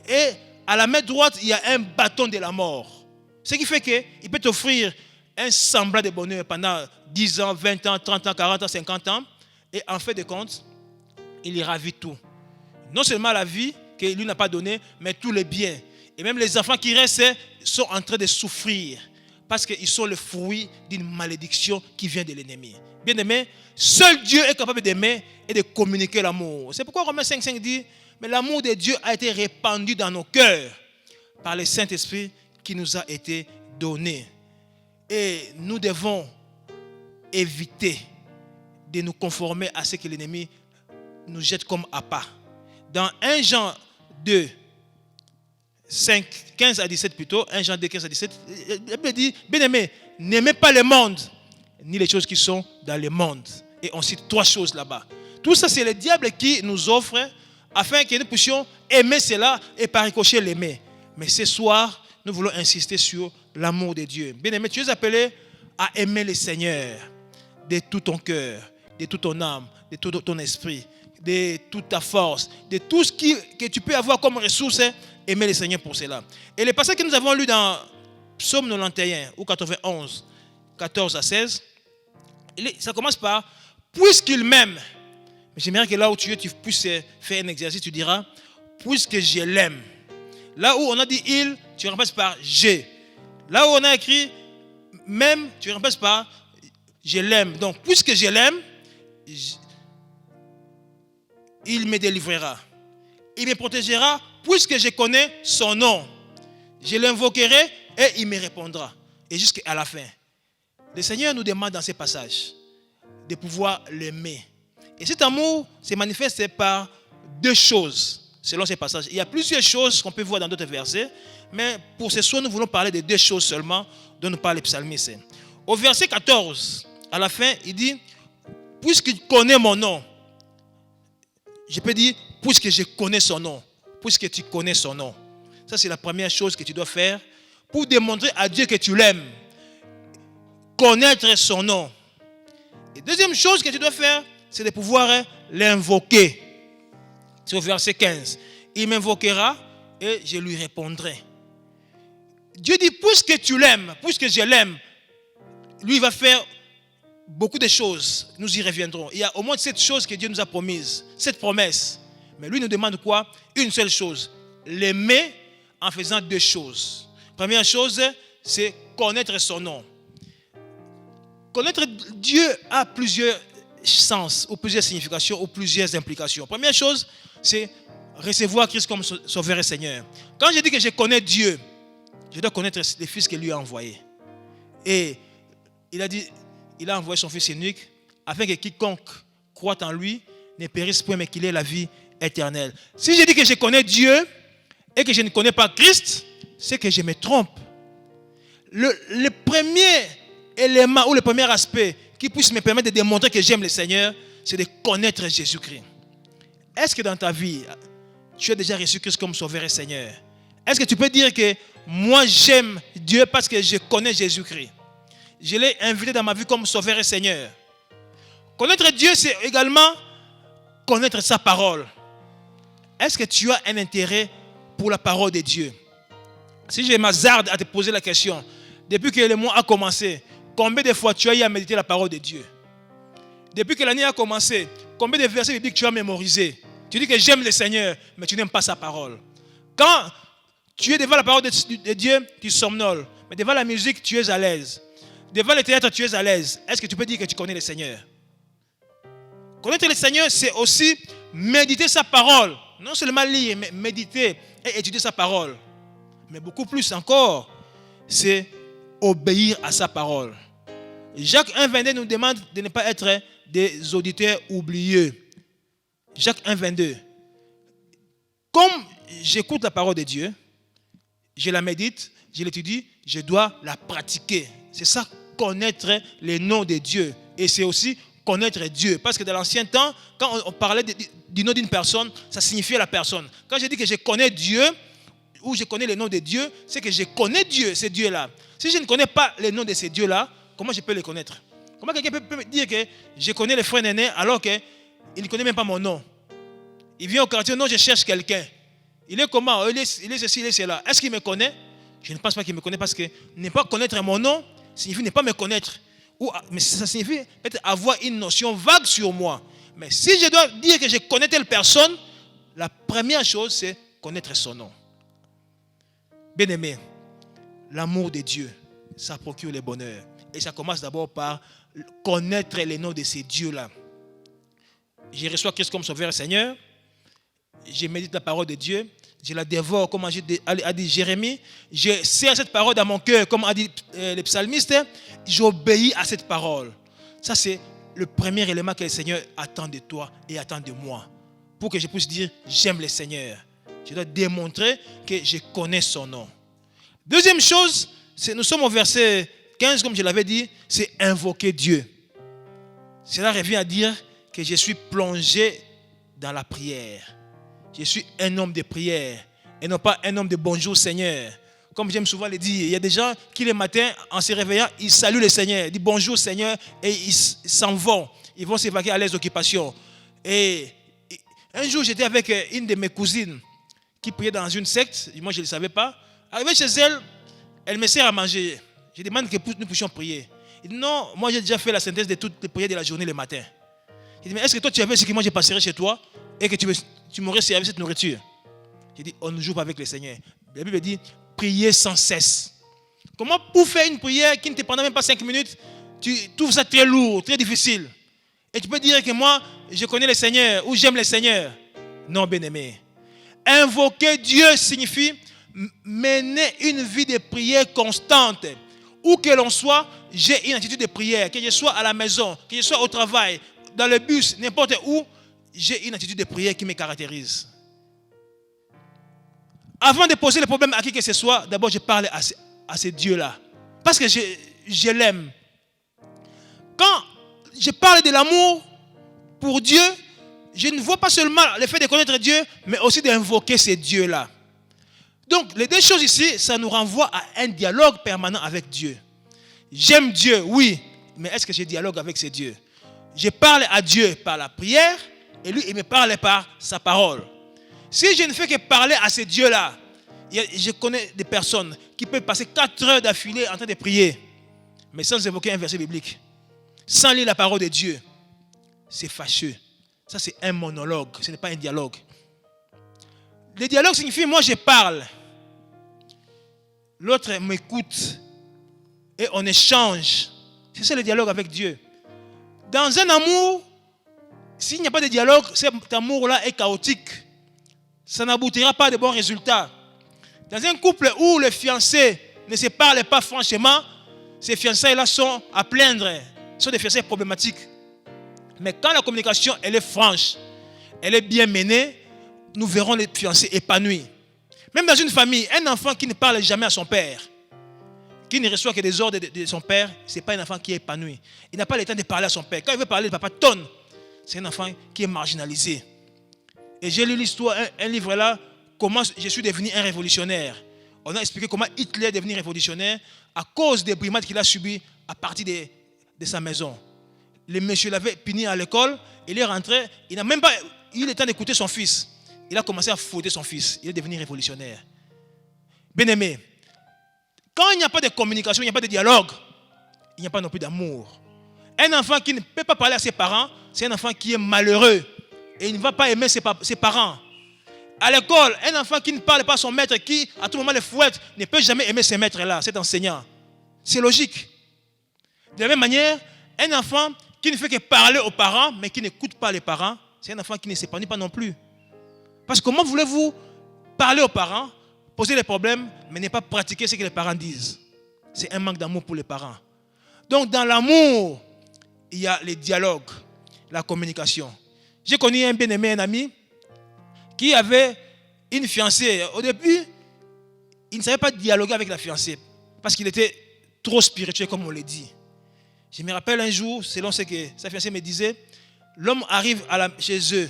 et à la main droite, il y a un bâton de la mort. Ce qui fait qu'il peut t'offrir un semblant de bonheur pendant 10 ans, 20 ans, 30 ans, 40 ans, 50 ans. Et en fait de compte, il y ravit tout. Non seulement la vie que lui n'a pas donnée, mais tous les biens. Et même les enfants qui restent sont en train de souffrir parce qu'ils sont le fruit d'une malédiction qui vient de l'ennemi. Bien aimé, seul Dieu est capable d'aimer et de communiquer l'amour. C'est pourquoi Romains 5,5 dit, mais l'amour de Dieu a été répandu dans nos cœurs par le Saint-Esprit qui nous a été donné. Et nous devons éviter de nous conformer à ce que l'ennemi nous jette comme appât. Dans 1 Jean 2, 15 à 17 plutôt, 1 Jean 2, 15 à 17, la Bible dit, bien aimé, n'aimez pas le monde, ni les choses qui sont dans le monde. Et on cite 3 choses là-bas. Tout ça, c'est le diable qui nous offre afin que nous puissions aimer cela et par ricochet l'aimer. Mais ce soir, nous voulons insister sur l'amour de Dieu. Bien-aimé, tu es appelé à aimer le Seigneur de tout ton cœur, de toute ton âme, de tout ton esprit, de toute ta force, de tout ce que tu peux avoir comme ressource, aimer le Seigneur pour cela. Et le passage que nous avons lu dans Psaume 91 ou 91, 14 à 16, ça commence par « Puisqu'il m'aime ». J'aimerais que là où tu es, tu puisses faire un exercice, tu diras « Puisque je l'aime ». Là où on a dit « il », tu remplaces par « j'ai ». Là où on a écrit « même », tu remplaces par « je l'aime ». Donc, puisque je l'aime, il me délivrera. Il me protégera puisque je connais son nom. Je l'invoquerai et il me répondra. Et jusqu'à la fin. Le Seigneur nous demande dans ces passages de pouvoir l'aimer. Et cet amour se manifeste par deux choses selon ces passages. Il y a plusieurs choses qu'on peut voir dans d'autres versets, mais pour ce soir, nous voulons parler de deux choses seulement dont nous parle le psalmiste. Au verset 14, à la fin, il dit « Puisqu'il connaît mon nom », je peux dire « Puisque je connais son nom », puisque tu connais son nom. Ça, c'est la première chose que tu dois faire pour démontrer à Dieu que tu l'aimes. Connaître son nom. Et deuxième chose que tu dois faire, c'est de pouvoir l'invoquer. C'est au verset 15. Il m'invoquera et je lui répondrai. Dieu dit, puisque tu l'aimes, puisque je l'aime, lui il va faire beaucoup de choses. Nous y reviendrons. Il y a au moins 7 choses que Dieu nous a promises. 7 promesses. Mais lui nous demande quoi? Une seule chose. L'aimer en faisant 2 choses. Première chose, c'est connaître son nom. Connaître Dieu a plusieurs sens, ou plusieurs significations, ou plusieurs implications. Première chose, c'est recevoir Christ comme Sauveur et Seigneur. Quand je dis que je connais Dieu, je dois connaître le Fils qu'il lui a envoyé. Et il a dit, il a envoyé son Fils unique afin que quiconque croit en lui ne périsse point, mais qu'il ait la vie éternelle. Si je dis que je connais Dieu et que je ne connais pas Christ, c'est que je me trompe. Le premier élément ou le premier aspect qui puisse me permettre de démontrer que j'aime le Seigneur, c'est de connaître Jésus-Christ. Est-ce que dans ta vie, tu as déjà reçu Christ comme Sauveur et Seigneur? Est-ce que tu peux dire que moi j'aime Dieu parce que je connais Jésus-Christ? Je l'ai invité dans ma vie comme Sauveur et Seigneur. Connaître Dieu, c'est également connaître sa parole. Est-ce que tu as un intérêt pour la parole de Dieu? Si je m'hazarde à te poser la question, depuis que le mois a commencé, combien de fois tu as eu à méditer la parole de Dieu? Depuis que l'année a commencé, combien de versets bibliques tu as mémorisé? Tu dis que j'aime le Seigneur, mais tu n'aimes pas sa parole. Quand tu es devant la parole de Dieu, tu somnoles. Mais devant la musique, tu es à l'aise. Devant le théâtre, tu es à l'aise. Est-ce que tu peux dire que tu connais le Seigneur? Connaître le Seigneur, c'est aussi méditer sa parole. Non seulement lire, mais méditer et étudier sa parole. Mais beaucoup plus encore, c'est obéir à sa parole. Jacques 1,22 nous demande de ne pas être des auditeurs oublieux. Jacques 1,22. Comme j'écoute la parole de Dieu, je la médite, je l'étudie, je dois la pratiquer. C'est ça, connaître les noms de Dieu. Et c'est aussi connaître Dieu. Parce que dans l'ancien temps, quand on parlait du nom d'une personne, ça signifiait la personne. Quand je dis que je connais Dieu, ou je connais le nom de Dieu, c'est que je connais Dieu, ces dieux-là. Si je ne connais pas le nom de ces dieux-là, comment je peux les connaître? Comment quelqu'un peut me dire que je connais le frère Néné alors qu'il ne connaît même pas mon nom? Il vient au quartier, non, je cherche quelqu'un. Il est comment? Il est ceci, il est cela. Est-ce qu'il me connaît? Je ne pense pas qu'il me connaît parce que ne pas connaître mon nom signifie ne pas me connaître. Mais ça signifie peut-être avoir une notion vague sur moi. Mais si je dois dire que je connais telle personne, la première chose, c'est connaître son nom. Bien-aimé, l'amour de Dieu, ça procure le bonheur. Et ça commence d'abord par connaître les noms de ces dieux-là. Je reçois Christ comme Sauveur et Seigneur. Je médite la parole de Dieu. Je la dévore, comme a dit Jérémie. Je serre cette parole dans mon cœur, comme a dit le psalmiste. J'obéis à cette parole. Ça, c'est le premier élément que le Seigneur attend de toi et attend de moi. Pour que je puisse dire, j'aime le Seigneur. Je dois démontrer que je connais son nom. Deuxième chose, nous sommes au verset 15, comme je l'avais dit, c'est invoquer Dieu. Cela revient à dire que je suis plongé dans la prière. Je suis un homme de prière et non pas un homme de bonjour Seigneur. Comme j'aime souvent le dire, il y a des gens qui le matin, en se réveillant, ils saluent le Seigneur, ils disent bonjour Seigneur et ils s'en vont. Ils vont s'évacuer à leurs occupations. Et un jour, j'étais avec une de mes cousines qui priait dans une secte. Moi, je ne le savais pas. Arrivé chez elle, elle me sert à manger. Je demande que nous puissions prier. Il dit non, moi j'ai déjà fait la synthèse de toutes les prières de la journée le matin. Il dit mais est-ce que toi tu avais ce que moi je passerai chez toi et que tu m'aurais servi cette nourriture? J'ai dit on ne joue pas avec le Seigneur. La Bible dit priez sans cesse. Comment pour faire une prière qui ne te prendra même pas 5 minutes, tu trouves ça très lourd, très difficile? Et tu peux dire que moi je connais le Seigneur ou j'aime le Seigneur? Non, bien-aimé. Invoquer Dieu signifie mener une vie de prière constante. Où que l'on soit, j'ai une attitude de prière. Que je sois à la maison, que je sois au travail, dans le bus, n'importe où, j'ai une attitude de prière qui me caractérise. Avant de poser le problème à qui que ce soit, d'abord je parle à ce Dieu-là. Parce que je l'aime. Quand je parle de l'amour pour Dieu, je ne vois pas seulement le fait de connaître Dieu, mais aussi d'invoquer ce Dieu-là. Donc, les deux choses ici, ça nous renvoie à un dialogue permanent avec Dieu. J'aime Dieu, oui, mais est-ce que je dialogue avec ce Dieu? Je parle à Dieu par la prière, et lui, il me parle par sa parole. Si je ne fais que parler à ce Dieu-là, je connais des personnes qui peuvent passer 4 heures d'affilée en train de prier, mais sans évoquer un verset biblique, sans lire la parole de Dieu. C'est fâcheux. Ça, c'est un monologue, ce n'est pas un dialogue. Le dialogue signifie, moi je parle, l'autre m'écoute et on échange. C'est ça le dialogue avec Dieu. Dans un amour, s'il n'y a pas de dialogue, cet amour-là est chaotique. Ça n'aboutira pas à de bons résultats. Dans un couple où les fiancés ne se parlent pas franchement, ces fiançailles-là sont à plaindre. Ce sont des fiançailles problématiques. Mais quand la communication elle est franche, elle est bien menée, nous verrons les fiancés épanouis. Même dans une famille, un enfant qui ne parle jamais à son père, qui ne reçoit que des ordres de son père, ce n'est pas un enfant qui est épanoui. Il n'a pas le temps de parler à son père. Quand il veut parler, le papa tonne. C'est un enfant qui est marginalisé. Et j'ai lu l'histoire, un livre là, comment je suis devenu un révolutionnaire. On a expliqué comment Hitler est devenu révolutionnaire à cause des brimades qu'il a subies à partir de sa maison. Le monsieur l'avait puni à l'école, il est rentré, il n'a même pas eu le temps d'écouter son fils. Il a commencé à fouetter son fils. Il est devenu révolutionnaire. Bien-aimé, quand il n'y a pas de communication, il n'y a pas de dialogue, il n'y a pas non plus d'amour. Un enfant qui ne peut pas parler à ses parents, c'est un enfant qui est malheureux et il ne va pas aimer ses parents. À l'école, un enfant qui ne parle pas à son maître, qui à tout moment le fouette, ne peut jamais aimer ce maître-là, cet enseignant. C'est logique. De la même manière, un enfant qui ne fait que parler aux parents, mais qui n'écoute pas les parents, c'est un enfant qui ne s'épanouit pas non plus. Parce que comment voulez-vous parler aux parents, poser les problèmes, mais ne pas pratiquer ce que les parents disent? C'est un manque d'amour pour les parents. Donc dans l'amour, il y a les dialogues, la communication. J'ai connu un bien-aimé, un ami, qui avait une fiancée. Au début, il ne savait pas dialoguer avec la fiancée, parce qu'il était trop spirituel, comme on le dit. Je me rappelle un jour, selon ce que sa fiancée me disait, l'homme arrive chez eux.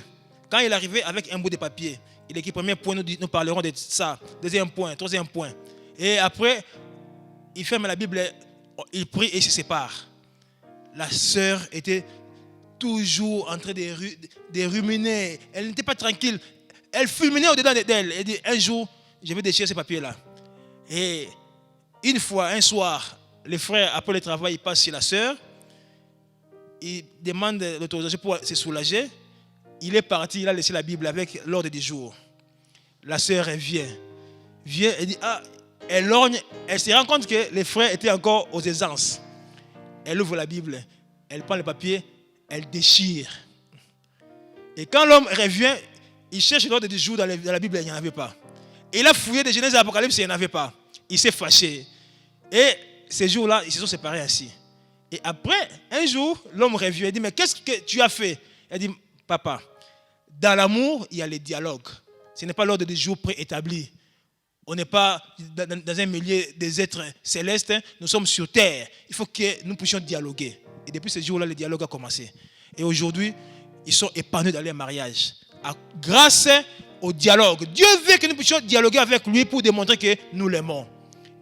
Quand il arrivait avec un bout de papier, il dit, premier point, nous parlerons de ça. Deuxième point, troisième point. Et après, il ferme la Bible, il prie et il se sépare. La sœur était toujours en train de ruminer. Elle n'était pas tranquille. Elle fulminait au-dedans d'elle. Elle dit, un jour, je vais déchirer ces papiers-là. Et une fois, un soir, le frère, après le travail, il passe chez la sœur. Il demande l'autorisation pour se soulager. Il est parti, il a laissé la Bible avec l'ordre du jour. La sœur vient, elle dit, elle lorgne, elle se rend compte que les frères étaient encore aux aisances. Elle ouvre la Bible, elle prend le papier, elle déchire. Et quand l'homme revient, il cherche l'ordre du jour dans la Bible, il n'y en avait pas. Et il a fouillé de Genèse et Apocalypse, il n'y en avait pas. Il s'est fâché. Et ces jours-là, ils se sont séparés ainsi. Et après, un jour, l'homme revient, il dit, mais qu'est-ce que tu as fait? Elle dit, papa, dans l'amour, il y a les dialogues. Ce n'est pas l'ordre du jour préétabli. On n'est pas dans un milieu des êtres célestes, nous sommes sur terre. Il faut que nous puissions dialoguer. Et depuis ce jour-là, le dialogue a commencé. Et aujourd'hui, ils sont épanouis dans leur mariage. Grâce au dialogue. Dieu veut que nous puissions dialoguer avec lui pour démontrer que nous l'aimons.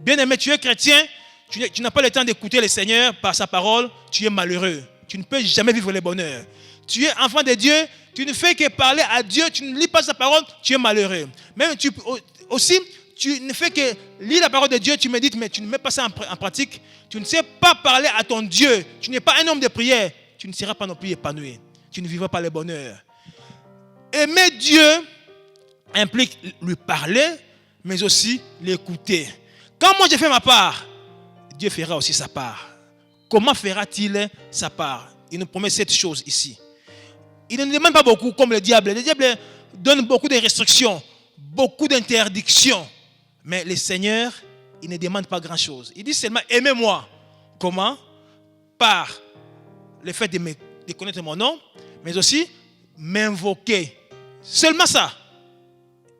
Bien-aimé, tu es chrétien, tu n'as pas le temps d'écouter le Seigneur par sa parole, tu es malheureux. Tu ne peux jamais vivre le bonheur. Tu es enfant de Dieu, tu ne fais que parler à Dieu, tu ne lis pas sa parole, tu es malheureux. Même aussi, tu ne fais que lire la parole de Dieu, tu médites, mais tu ne mets pas ça en pratique. Tu ne sais pas parler à ton Dieu. Tu n'es pas un homme de prière. Tu ne seras pas non plus épanoui. Tu ne vivras pas le bonheur. Aimer Dieu implique lui parler, mais aussi l'écouter. Quand moi j'ai fait ma part, Dieu fera aussi sa part. Comment fera-t-il sa part? Il nous promet cette chose ici. Il ne nous demande pas beaucoup comme le diable. Le diable donne beaucoup de restrictions, beaucoup d'interdictions. Mais le Seigneur, il ne demande pas grand-chose. Il dit seulement aimez-moi. Comment? Par le fait de connaître mon nom, mais aussi m'invoquer. Seulement ça.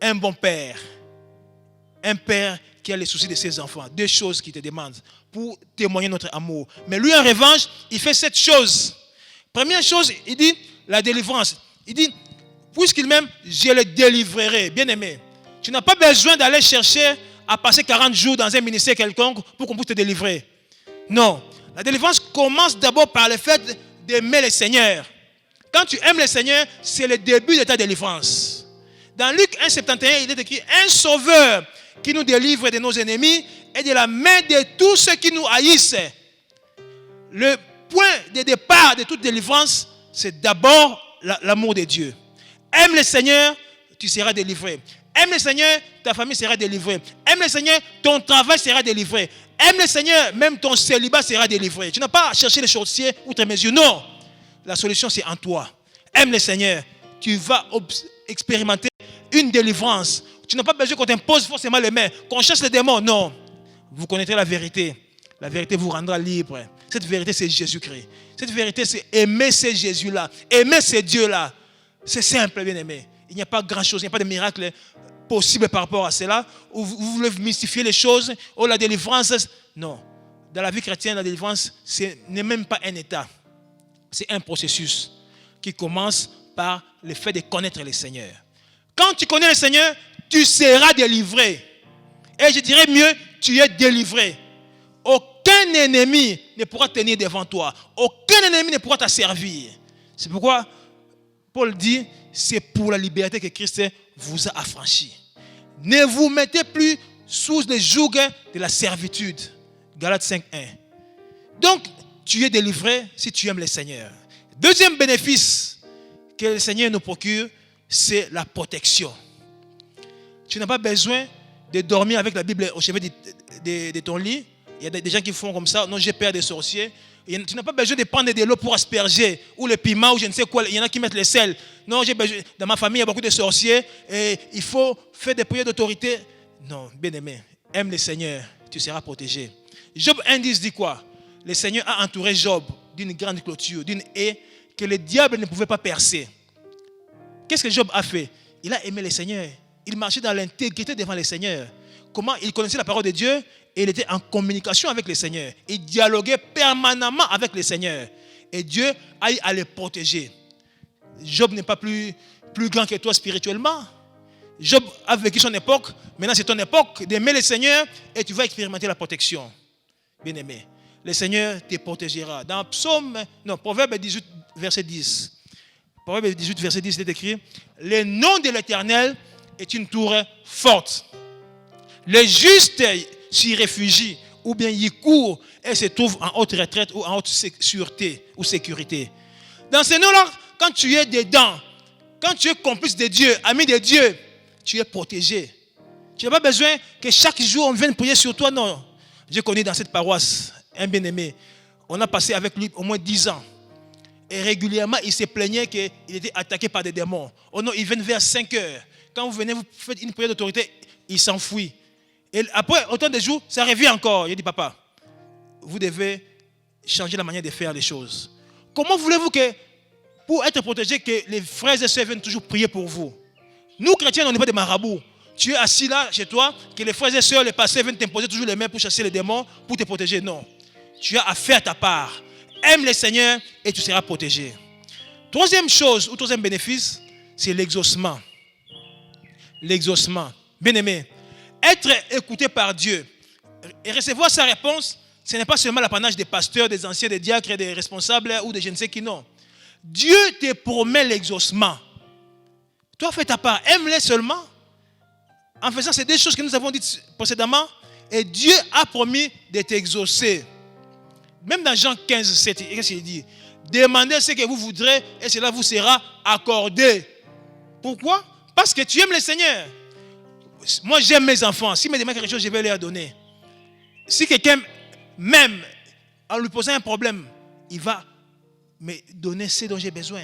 Un bon père. Un père qui a les soucis de ses enfants. Deux choses qu'il te demande pour témoigner notre amour. Mais lui, en revanche, il fait cette chose. Première chose, il dit la délivrance. Il dit, puisqu'il m'aime, je le délivrerai. Bien aimé. Tu n'as pas besoin d'aller chercher à passer 40 jours dans un ministère quelconque pour qu'on puisse te délivrer. Non. La délivrance commence d'abord par le fait d'aimer le Seigneur. Quand tu aimes le Seigneur, c'est le début de ta délivrance. Dans Luc 1,71, il est écrit un sauveur qui nous délivre de nos ennemis et de la main de tous ceux qui nous haïssent. Le point de départ de toute délivrance, c'est d'abord l'amour de Dieu. Aime le Seigneur, tu seras délivré. Aime le Seigneur, ta famille sera délivrée. Aime le Seigneur, ton travail sera délivré. Aime le Seigneur, même ton célibat sera délivré. Tu n'as pas à chercher les sorciers outre mesure. Non. La solution, c'est en toi. Aime le Seigneur. Tu vas expérimenter une délivrance. Tu n'as pas besoin qu'on t'impose forcément les mains, qu'on chasse les démons. Non. Vous connaîtrez la vérité. La vérité vous rendra libre. Cette vérité, c'est Jésus-Christ. Cette vérité, c'est aimer ce Jésus-là. Aimer ce Dieu-là. C'est simple, bien aimé. Il n'y a pas grand-chose, il n'y a pas de miracle possible par rapport à cela. Ou vous voulez mystifier les choses. Oh, la délivrance. Non. Dans la vie chrétienne, la délivrance, ce n'est même pas un état. C'est un processus qui commence par le fait de connaître le Seigneur. Quand tu connais le Seigneur, tu seras délivré. Et je dirais mieux, tu es délivré. Aucun ennemi ne pourra tenir devant toi. Aucun ennemi ne pourra t'asservir. C'est pourquoi Paul dit, c'est pour la liberté que Christ vous a affranchi. Ne vous mettez plus sous le joug de la servitude. Galates 5:1. Donc, tu es délivré si tu aimes le Seigneur. Deuxième bénéfice que le Seigneur nous procure, c'est la protection. Tu n'as pas besoin de dormir avec la Bible au chevet de ton lit. Il y a des gens qui font comme ça. Non, j'ai peur des sorciers. Tu n'as pas besoin de prendre de l'eau pour asperger, ou le piment, ou je ne sais quoi. Il y en a qui mettent le sel. Non, j'ai besoin. Dans ma famille, il y a beaucoup de sorciers. Et il faut faire des prières d'autorité. Non, bien aimé, aime le Seigneur, tu seras protégé. Job 1,10 dit quoi? Le Seigneur a entouré Job d'une grande clôture, d'une haie que le diable ne pouvait pas percer. Qu'est-ce que Job a fait? Il a aimé le Seigneur. Il marchait dans l'intégrité devant le Seigneur. Comment? Il connaissait la parole de Dieu et il était en communication avec le Seigneur. Il dialoguait permanemment avec le Seigneur. Et Dieu a eu à le protéger. Job n'est pas plus grand que toi spirituellement. Job a vécu son époque. Maintenant, c'est ton époque d'aimer le Seigneur et tu vas expérimenter la protection. Bien aimé, le Seigneur te protégera. Dans Proverbe 18, verset 10. Proverbe 18, verset 10, il est écrit: le nom de l'Éternel est une tour forte. Les justes s'y réfugient ou bien y courent et se trouvent en haute retraite ou en haute sûreté ou sécurité. Dans ce nom-là, quand tu es dedans, quand tu es complice de Dieu, ami de Dieu, tu es protégé. Tu n'as pas besoin que chaque jour on vienne prier sur toi, non. J'ai connu dans cette paroisse un bien-aimé. On a passé avec lui au moins 10 ans. Et régulièrement, il se plaignait qu'il était attaqué par des démons. Oh non, ils viennent vers 5 heures. Quand vous venez, vous faites une prière d'autorité, il s'enfuit. Et après autant de jours, ça revient encore. Il dit, papa, vous devez changer la manière de faire les choses. Comment voulez-vous que, pour être protégé, que les frères et sœurs viennent toujours prier pour vous? Nous, chrétiens, on n'est pas des marabouts. Tu es assis là, chez toi, que les frères et sœurs, les pasteurs viennent t'imposer toujours les mains pour chasser les démons, pour te protéger. Non. Tu as à faire ta part. Aime le Seigneur et tu seras protégé. Troisième chose, ou troisième bénéfice, c'est l'exaucement. l'exaucement. Bien-aimé, être écouté par Dieu et recevoir sa réponse, ce n'est pas seulement l'apanage des pasteurs, des anciens, des diacres, des responsables ou de je ne sais qui, non. Dieu te promet l'exaucement. Toi, fais ta part. Aime-les seulement. En faisant ces deux choses que nous avons dites précédemment, et Dieu a promis de t'exaucer. Même dans Jean 15, 7, qu'est-ce qu'il dit? Demandez ce que vous voudrez et cela vous sera accordé. Pourquoi? Parce que tu aimes le Seigneur. Moi, j'aime mes enfants. S'ils me demandent quelque chose, je vais leur donner. Si quelqu'un m'aime, en lui posant un problème, il va me donner ce dont j'ai besoin.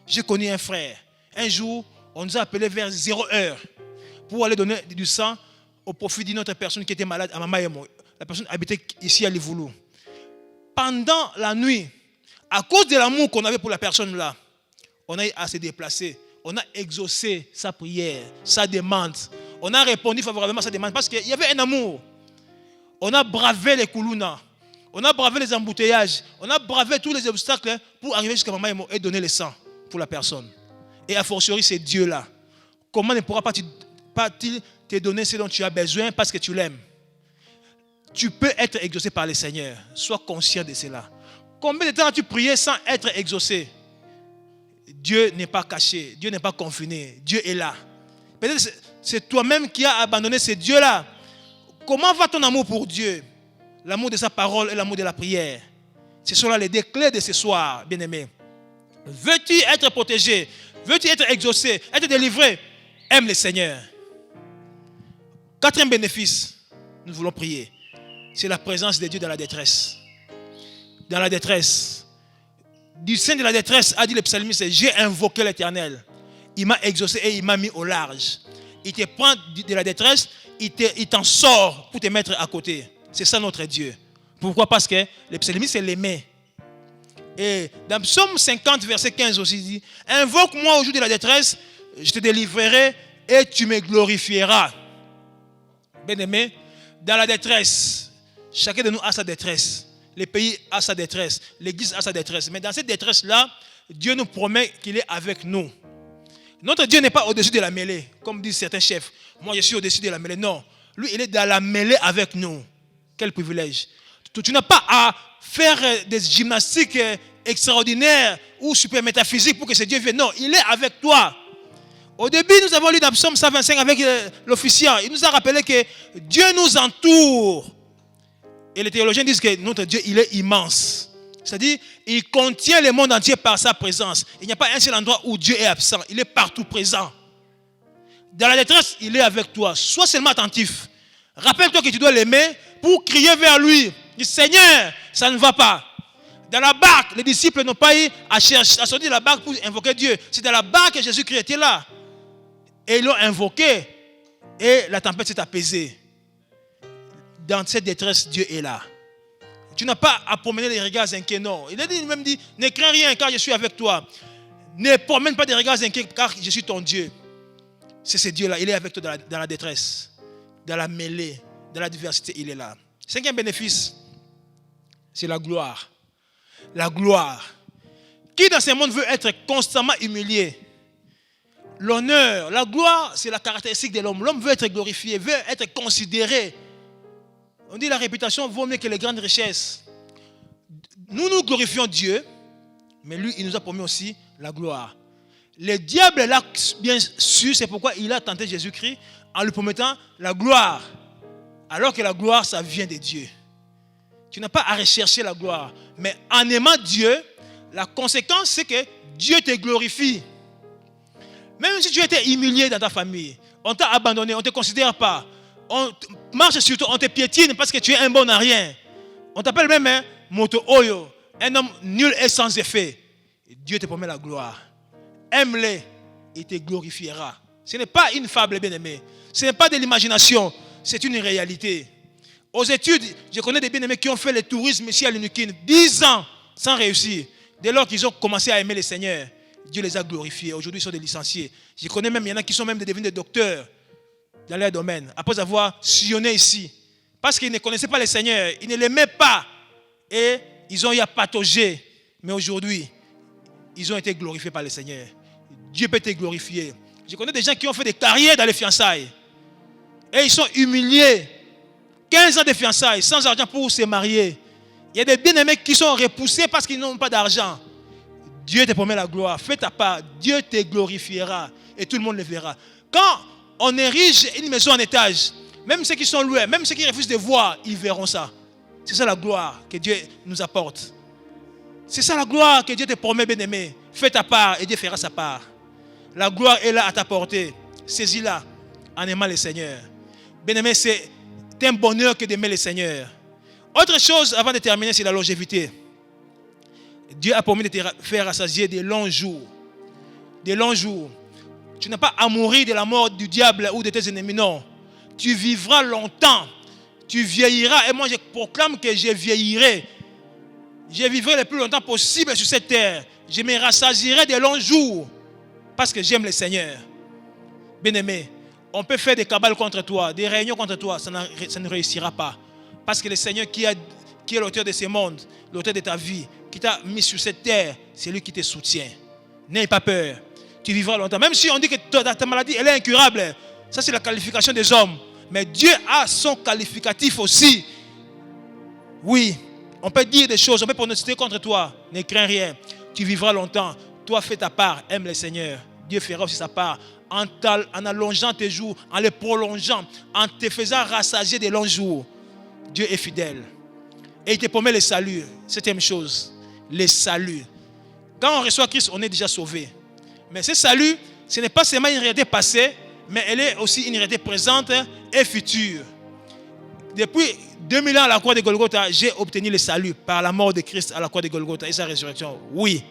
J'ai connu un frère. Un jour, on nous a appelés vers 0 heure pour aller donner du sang au profit d'une autre personne qui était malade à Mamaïmo. La personne habitait ici à Livoulou. Pendant la nuit, à cause de l'amour qu'on avait pour la personne là, on a eu à se déplacer. On a exaucé sa prière, sa demande. On a répondu favorablement à sa demande parce qu'il y avait un amour. On a bravé les koulouna. On a bravé les embouteillages. On a bravé tous les obstacles pour arriver jusqu'à Mamaïmo et donner le sang pour la personne. Et a fortiori, c'est Dieu là. Comment ne pourra pas-t-il te donner ce dont tu as besoin parce que tu l'aimes? Tu peux être exaucé par le Seigneur. Sois conscient de cela. Combien de temps as-tu prié sans être exaucé? Dieu n'est pas caché. Dieu n'est pas confiné. Dieu est là. Peut-être c'est toi-même qui as abandonné ce Dieu-là. Comment va ton amour pour Dieu? L'amour de sa parole et l'amour de la prière. Ce sont là les deux clés de ce soir, bien-aimé. Veux-tu être protégé? Veux-tu être exaucé? Être délivré? Aime le Seigneur. Quatrième bénéfice, nous voulons prier. C'est la présence de Dieu dans la détresse. Dans la détresse. Du sein de la détresse, a dit le psalmiste, j'ai invoqué l'Éternel. Il m'a exaucé et il m'a mis au large. Il te prend de la détresse, il t'en sort pour te mettre à côté. C'est ça notre Dieu. Pourquoi? Parce que le psalmiste l'aimait. Et dans Psaume 50, verset 15 aussi, il dit, invoque-moi au jour de la détresse, je te délivrerai et tu me glorifieras. Bien-aimé, dans la détresse, chacun de nous a sa détresse. Le pays a sa détresse. L'église a sa détresse. Mais dans cette détresse-là, Dieu nous promet qu'il est avec nous. Notre Dieu n'est pas au-dessus de la mêlée, comme disent certains chefs. Moi, je suis au-dessus de la mêlée. Non. Lui, il est dans la mêlée avec nous. Quel privilège. Tu n'as pas à faire des gymnastiques extraordinaires ou super métaphysiques pour que ce Dieu vienne. Non, il est avec toi. Au début, nous avons lu dans Psaume 125 avec l'officier. Il nous a rappelé que Dieu nous entoure. Et les théologiens disent que notre Dieu, il est immense. C'est-à-dire, il contient le monde entier par sa présence. Il n'y a pas un seul endroit où Dieu est absent. Il est partout présent. Dans la détresse, il est avec toi. Sois seulement attentif. Rappelle-toi que tu dois l'aimer pour crier vers lui. Dis, Seigneur, ça ne va pas. Dans la barque, les disciples n'ont pas eu à sortir de la barque pour invoquer Dieu. C'est dans la barque que Jésus-Christ était là. Et ils l'ont invoqué. Et la tempête s'est apaisée. Dans cette détresse, Dieu est là. Tu n'as pas à promener les regards inquiets, non. Il a même dit, ne crains rien car je suis avec toi. Ne promène pas des regards inquiets car je suis ton Dieu. C'est ce Dieu-là, il est avec toi dans la détresse, dans la mêlée, dans la diversité, il est là. Cinquième bénéfice, c'est la gloire. La gloire. Qui dans ce monde veut être constamment humilié? L'honneur, la gloire, c'est la caractéristique de l'homme. L'homme veut être glorifié, veut être considéré. On dit la réputation vaut mieux que les grandes richesses. Nous glorifions Dieu, mais lui, il nous a promis aussi la gloire. Le diable l'a bien su, c'est pourquoi il a tenté Jésus-Christ en lui promettant la gloire. Alors que la gloire, ça vient de Dieu. Tu n'as pas à rechercher la gloire. Mais en aimant Dieu, la conséquence, c'est que Dieu te glorifie. Même si tu as été humilié dans ta famille, on t'a abandonné, on ne te considère pas. On marche sur toi, on te piétine parce que tu es un bon à rien. On t'appelle même un moto oyo, un homme nul et sans effet. Et Dieu te promet la gloire. Aime-les, il te glorifiera. Ce n'est pas une fable, bien-aimé. Ce n'est pas de l'imagination, c'est une réalité. Aux études, je connais des bien-aimés qui ont fait le tourisme ici à l'Unukine 10 ans sans réussir. Dès lors qu'ils ont commencé à aimer le Seigneur, Dieu les a glorifiés. Aujourd'hui, ils sont des licenciés. Je connais même, il y en a qui sont même devenus des docteurs dans leur domaine, après avoir sillonné ici. Parce qu'ils ne connaissaient pas le Seigneur, ils ne l'aimaient pas. Et ils ont eu à patauger. Mais aujourd'hui, ils ont été glorifiés par le Seigneur. Dieu peut te glorifier. Je connais des gens qui ont fait des carrières dans les fiançailles. Et ils sont humiliés. 15 ans de fiançailles, sans argent pour se marier. Il y a des bien-aimés qui sont repoussés parce qu'ils n'ont pas d'argent. Dieu te promet la gloire. Fais ta part. Dieu te glorifiera. Et tout le monde le verra. Quand on érige une maison en étage, même ceux qui sont loués, même ceux qui refusent de voir, ils verront ça. C'est ça la gloire que Dieu nous apporte. C'est ça la gloire que Dieu te promet, bien-aimé. Fais ta part et Dieu fera sa part. La gloire est là à ta portée. Saisis-la en aimant le Seigneur. Bien-aimé, c'est un bonheur que d'aimer le Seigneur. Autre chose, avant de terminer, c'est la longévité. Dieu a promis de te faire rassasier des longs jours. Des longs jours. Tu n'as pas à mourir de la mort du diable ou de tes ennemis, non. Tu vivras longtemps. Tu vieilliras. Et moi, je proclame que je vieillirai. Je vivrai le plus longtemps possible sur cette terre. Je me rassasierai des longs jours. Parce que j'aime le Seigneur. Bien-aimé, on peut faire des cabales contre toi, des réunions contre toi, ça ne réussira pas. Parce que le Seigneur qui est l'auteur de ce monde, l'auteur de ta vie, qui t'a mis sur cette terre, c'est lui qui te soutient. N'aie pas peur. Tu vivras longtemps. Même si on dit que ta maladie elle est incurable, ça c'est la qualification des hommes. Mais Dieu a son qualificatif aussi. Oui, on peut dire des choses, on peut pronostiquer contre toi. Ne crains rien. Tu vivras longtemps. Toi, fais ta part. Aime le Seigneur. Dieu fera aussi sa part. En allongeant tes jours, en les prolongeant, en te faisant rassasier des longs jours. Dieu est fidèle. Et il te promet le salut. Septième chose, le salut. Quand on reçoit Christ, on est déjà sauvé. Mais ce salut, ce n'est pas seulement une réalité passée, mais elle est aussi une réalité présente et future. Depuis 2000 ans à la croix de Golgotha, j'ai obtenu le salut par la mort de Christ à la croix de Golgotha et sa résurrection. Oui.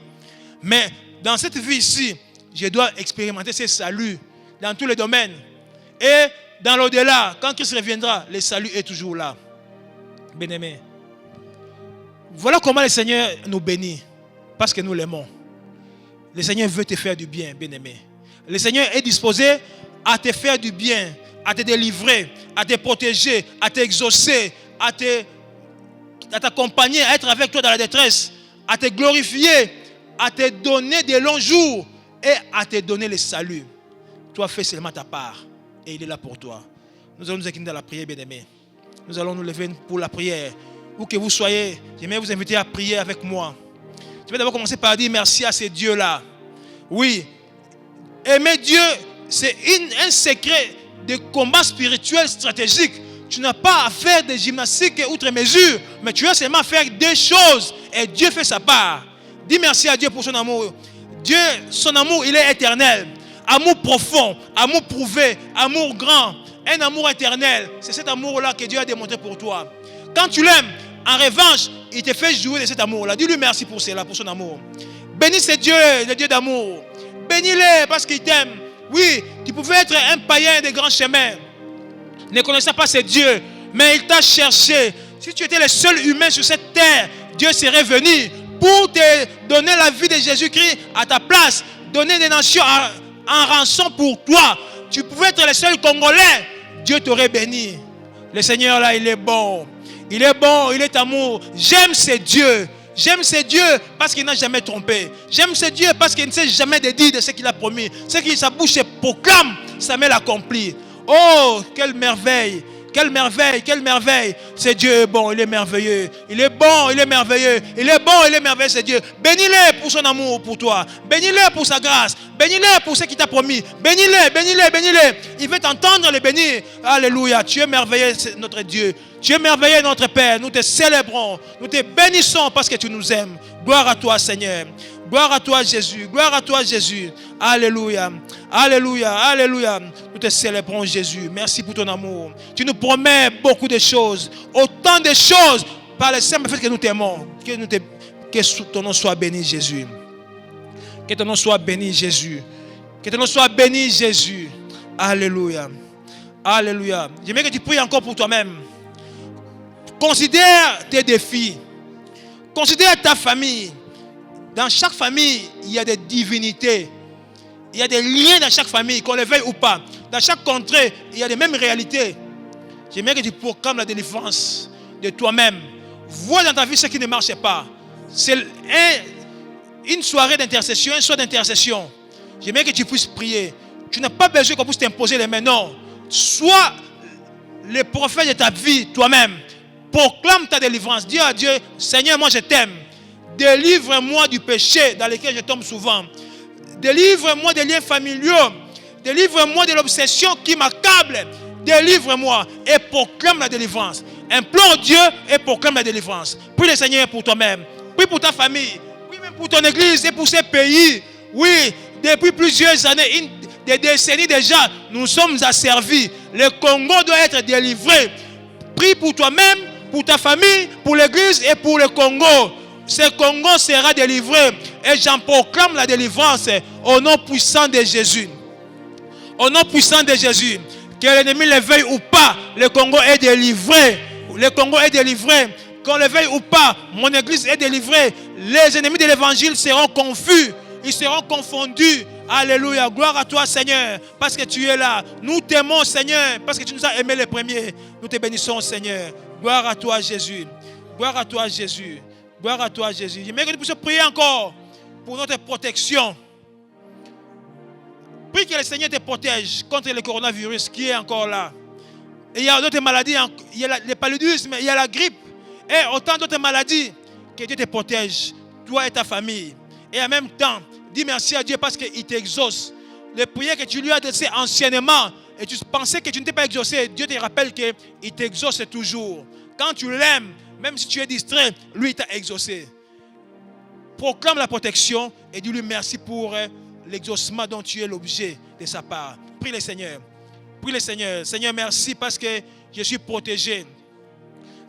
Mais dans cette vie ici, je dois expérimenter ce salut dans tous les domaines. Et dans l'au-delà, quand Christ reviendra, le salut est toujours là. Bien-aimé. Voilà comment le Seigneur nous bénit. Parce que nous l'aimons. Le Seigneur veut te faire du bien, bien-aimé. Le Seigneur est disposé à te faire du bien, à te délivrer, à te protéger, à t'exaucer, à t'accompagner, à être avec toi dans la détresse, à te glorifier, à te donner des longs jours et à te donner le salut. Toi, fais seulement ta part et il est là pour toi. Nous allons nous incliner dans la prière, bien-aimés. Nous allons nous lever pour la prière. Où que vous soyez, j'aimerais vous inviter à prier avec moi. Je vais d'abord commencer par dire merci à ces dieux-là. Oui, aimer Dieu, c'est un secret de combat spirituel stratégique. Tu n'as pas à faire des gymnastiques outre mesure, mais tu as seulement à faire des choses et Dieu fait sa part. Dis merci à Dieu pour son amour. Dieu, son amour, il est éternel. Amour profond, amour prouvé, amour grand, un amour éternel. C'est cet amour-là que Dieu a démontré pour toi. Quand tu l'aimes, en revanche, il te fait jouer de cet amour-là. Dis-lui merci pour cela, pour son amour. Bénis ce Dieu, le Dieu d'amour. Bénis-le parce qu'il t'aime. Oui, tu pouvais être un païen de grands chemins, ne connaissant pas ce Dieu, mais il t'a cherché. Si tu étais le seul humain sur cette terre, Dieu serait venu pour te donner la vie de Jésus-Christ à ta place, donner des nations en rançon pour toi. Tu pouvais être le seul Congolais, Dieu t'aurait béni. Le Seigneur là, il est bon. Il est bon, il est amour. J'aime ce Dieu. J'aime ce Dieu parce qu'il n'a jamais trompé. J'aime ce Dieu parce qu'il ne s'est jamais dédié de ce qu'il a promis. Ce qui sa bouche proclame, sa main l'accomplit. Oh, quelle merveille! Quelle merveille, quelle merveille. Ce Dieu est bon, il est merveilleux. Il est bon, il est merveilleux. Il est bon, il est merveilleux, ce Dieu. Bénis-le pour son amour pour toi. Bénis-le pour sa grâce. Bénis-le pour ce qu'il t'a promis. Bénis-le, bénis-le, bénis-le. Il veut t'entendre le bénir. Alléluia. Tu es merveilleux, notre Dieu. Tu es merveilleux, notre Père. Nous te célébrons. Nous te bénissons parce que tu nous aimes. Gloire à toi, Seigneur. Gloire à toi, Jésus. Gloire à toi, Jésus. Alléluia. Alléluia. Alléluia. Nous te célébrons, Jésus. Merci pour ton amour. Tu nous promets beaucoup de choses. Autant de choses par le simple fait que nous t'aimons. Que ton nom soit béni, Jésus. Que ton nom soit béni, Jésus. Que ton nom soit béni, Jésus. Alléluia. Alléluia. J'aimerais que tu pries encore pour toi-même. Considère tes défis. Considère ta famille. Dans chaque famille, il y a des divinités. Il y a des liens dans chaque famille, qu'on les veuille ou pas. Dans chaque contrée, il y a les mêmes réalités. J'aimerais que tu proclames la délivrance de toi-même. Vois dans ta vie ce qui ne marche pas. C'est une soirée d'intercession, un soir d'intercession. J'aimerais que tu puisses prier. Tu n'as pas besoin qu'on puisse t'imposer les mains. Non. Sois le prophète de ta vie toi-même. Proclame ta délivrance. Dis à Dieu, Seigneur, moi je t'aime. Délivre-moi du péché dans lequel je tombe souvent. Délivre-moi des liens familiaux. Délivre-moi de l'obsession qui m'accable. Délivre-moi et proclame la délivrance. Implore Dieu et proclame la délivrance. Prie le Seigneur pour toi-même. Prie pour ta famille. Prie même pour ton église et pour ces pays. Oui, depuis plusieurs années, des décennies déjà, nous sommes asservis. Le Congo doit être délivré. Prie pour toi-même, pour ta famille, pour l'église et pour le Congo. Ce Congo sera délivré. Et j'en proclame la délivrance au nom puissant de Jésus. Au nom puissant de Jésus. Que l'ennemi le veuille ou pas, le Congo est délivré. Le Congo est délivré. Qu'on le veuille ou pas, mon église est délivrée. Les ennemis de l'évangile seront confus. Ils seront confondus. Alléluia. Gloire à toi, Seigneur, parce que tu es là. Nous t'aimons, Seigneur, parce que tu nous as aimés les premiers. Nous te bénissons, Seigneur. Gloire à toi, Jésus. Gloire à toi, Jésus. Gloire à toi, Jésus. J'aimerais que nous puissions prier encore pour notre protection. Prie que le Seigneur te protège contre le coronavirus qui est encore là. Et il y a d'autres maladies, il y a le paludisme, il y a la grippe et autant d'autres maladies. Que Dieu te protège, toi et ta famille. Et en même temps, dis merci à Dieu parce qu'il t'exauce. Les prières que tu lui as adressées anciennement et tu pensais que tu ne t'es pas exaucé, Dieu te rappelle qu'il t'exauce toujours. Quand tu l'aimes, même si tu es distrait, lui il t'a exaucé. Proclame la protection et dis-lui merci pour l'exaucement dont tu es l'objet de sa part. Prie le Seigneur. Prie le Seigneur. Seigneur, merci parce que je suis protégé.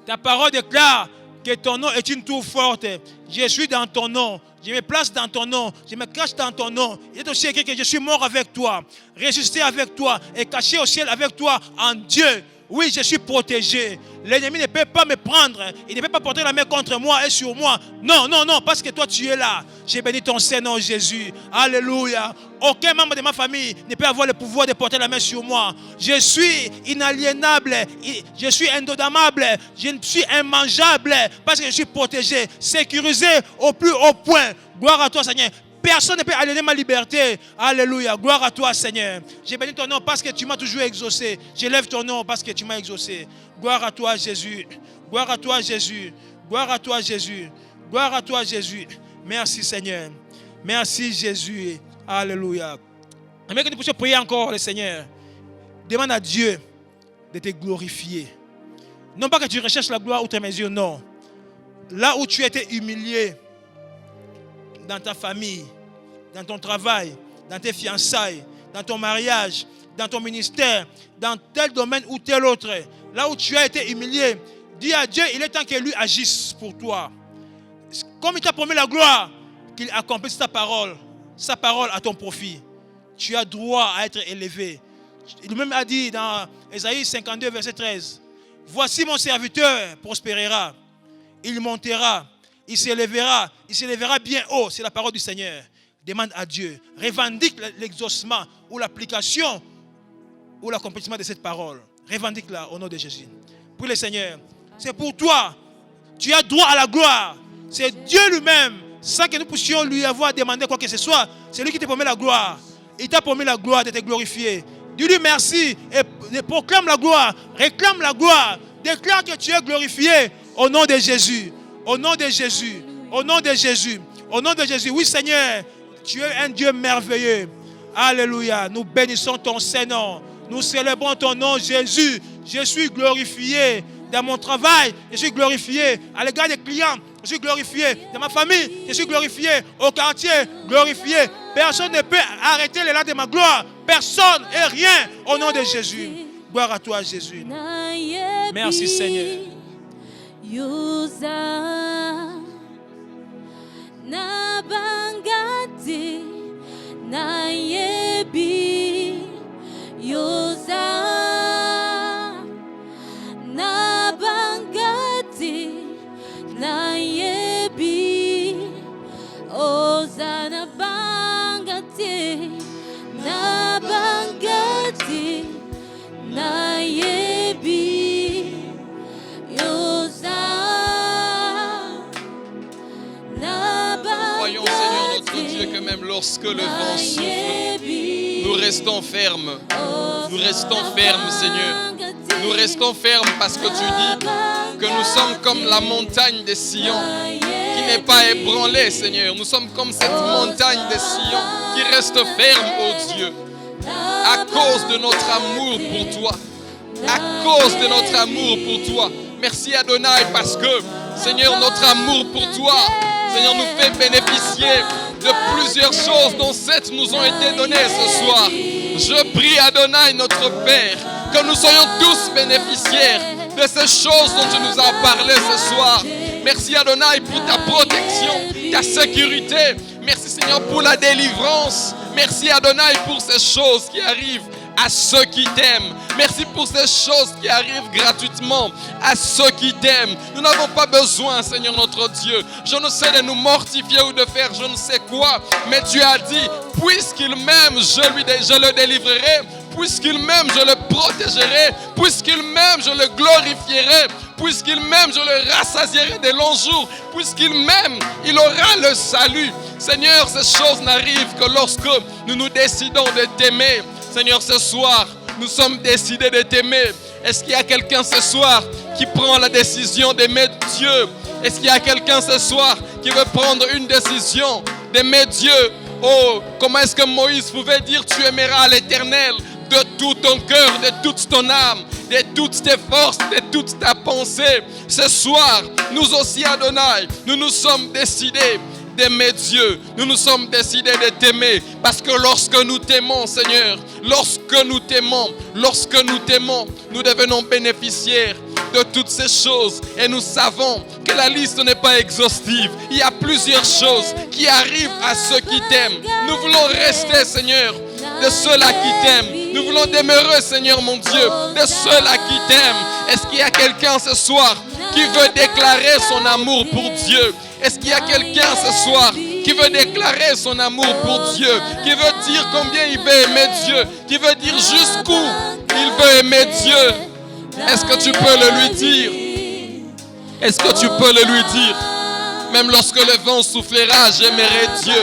Ta parole déclare que ton nom est une tour forte. Je suis dans ton nom. Je me place dans ton nom. Je me cache dans ton nom. Il est aussi écrit que je suis mort avec toi, ressuscité avec toi et caché au ciel avec toi en Dieu. Oui, je suis protégé. L'ennemi ne peut pas me prendre. Il ne peut pas porter la main contre moi et sur moi. Non, non, non, parce que toi, tu es là. J'ai béni ton Seigneur Jésus. Alléluia. Aucun membre de ma famille ne peut avoir le pouvoir de porter la main sur moi. Je suis inaliénable. Je suis indommable. Je suis immangeable parce que je suis protégé, sécurisé au plus haut point. Gloire à toi, Seigneur. Personne ne peut aliéner ma liberté. Alléluia. Gloire à toi, Seigneur. J'ai béni ton nom parce que tu m'as toujours exaucé. J'élève ton nom parce que tu m'as exaucé. Gloire à toi, Jésus. Gloire à toi, Jésus. Gloire à toi, Jésus. Gloire à toi, Jésus. Merci, Seigneur. Merci, Jésus. Alléluia. J'aimerais que nous puissions prier encore, le Seigneur. Demande à Dieu de te glorifier. Non pas que tu recherches la gloire outre mesure, non. Là où tu étais humilié, dans ta famille, dans ton travail, dans tes fiançailles, dans ton mariage, dans ton ministère, dans tel domaine ou tel autre, là où tu as été humilié, dis à Dieu, il est temps que lui agisse pour toi. Comme il t'a promis la gloire, qu'il accomplisse sa parole à ton profit. Tu as droit à être élevé. Il même a dit dans Ésaïe 52, verset 13, « Voici mon serviteur prospérera, il montera, il s'élèvera bien haut. » C'est la parole du Seigneur. Demande à Dieu. Revendique l'exaucement ou l'application ou l'accomplissement de cette parole. Revendique-la au nom de Jésus. Prie le Seigneur. C'est pour toi. Tu as droit à la gloire. C'est Dieu lui-même, sans que nous puissions lui avoir demandé quoi que ce soit. C'est lui qui t'a promis la gloire. Il t'a promis la gloire de te glorifier. Dis-lui merci et proclame la gloire. Réclame la gloire. Déclare que tu es glorifié au nom de Jésus. Au nom de Jésus, au nom de Jésus, au nom de Jésus. Oui, Seigneur, tu es un Dieu merveilleux. Alléluia. Nous bénissons ton Saint-Nom. Nous célébrons ton nom, Jésus. Je suis glorifié dans mon travail. Je suis glorifié à l'égard des clients. Je suis glorifié dans ma famille. Je suis glorifié au quartier. Glorifié. Personne ne peut arrêter l'élan de ma gloire. Personne et rien au nom de Jésus. Gloire à toi, Jésus. Merci, Seigneur. Yuza Nabangati Nayebi Yuza Nabangati Nayebi Oza Nabangati Nabangati Nayebi Croyons, Seigneur notre Dieu, que même lorsque le vent souffle, nous nous restons fermes. Nous restons fermes, Seigneur. Nous restons fermes parce que tu dis que nous sommes comme la montagne de Sion qui n'est pas ébranlée, Seigneur. Nous sommes comme cette montagne de Sion qui reste ferme, ô Dieu, à cause de notre amour pour toi. À cause de notre amour pour toi. Merci Adonai parce que, Seigneur, notre amour pour toi, Seigneur, nous fait bénéficier de plusieurs choses dont 7 nous ont été données ce soir. Je prie Adonai, notre Père, que nous soyons tous bénéficiaires de ces choses dont tu nous as parlé ce soir. Merci Adonai pour ta protection, ta sécurité. Merci Seigneur pour la délivrance. Merci Adonai pour ces choses qui arrivent à ceux qui t'aiment. Merci pour ces choses qui arrivent gratuitement à ceux qui t'aiment. Nous n'avons pas besoin, Seigneur notre Dieu, je ne sais de nous mortifier ou de faire je ne sais quoi, mais tu as dit, puisqu'il m'aime, je le délivrerai, puisqu'il m'aime, je le protégerai, puisqu'il m'aime, je le glorifierai, puisqu'il m'aime, je le rassasierai de longs jours, puisqu'il m'aime, il aura le salut. Seigneur, ces choses n'arrivent que lorsque nous nous décidons de t'aimer. Seigneur, ce soir, nous sommes décidés de t'aimer. Est-ce qu'il y a quelqu'un ce soir qui prend la décision d'aimer Dieu? Est-ce qu'il y a quelqu'un ce soir qui veut prendre une décision d'aimer Dieu? Oh, comment est-ce que Moïse pouvait dire tu aimeras l'Éternel de tout ton cœur, de toute ton âme, de toutes tes forces, de toute ta pensée? Ce soir, nous aussi, Adonai, nous nous sommes décidés d'aimer Dieu. Nous nous sommes décidés de t'aimer parce que lorsque nous t'aimons, Seigneur, lorsque nous t'aimons, nous devenons bénéficiaires de toutes ces choses et nous savons que la liste n'est pas exhaustive. Il y a plusieurs choses qui arrivent à ceux qui t'aiment. Nous voulons rester, Seigneur, de ceux-là qui t'aiment. Nous voulons demeurer, Seigneur mon Dieu, de ceux-là qui t'aiment. Est-ce qu'il y a quelqu'un ce soir qui veut déclarer son amour pour Dieu? Est-ce qu'il y a quelqu'un ce soir qui veut déclarer son amour pour Dieu, qui veut dire combien il veut aimer Dieu, qui veut dire jusqu'où il veut aimer Dieu? Est-ce que tu peux le lui dire? Est-ce que tu peux le lui dire? Même lorsque le vent soufflera, j'aimerai Dieu.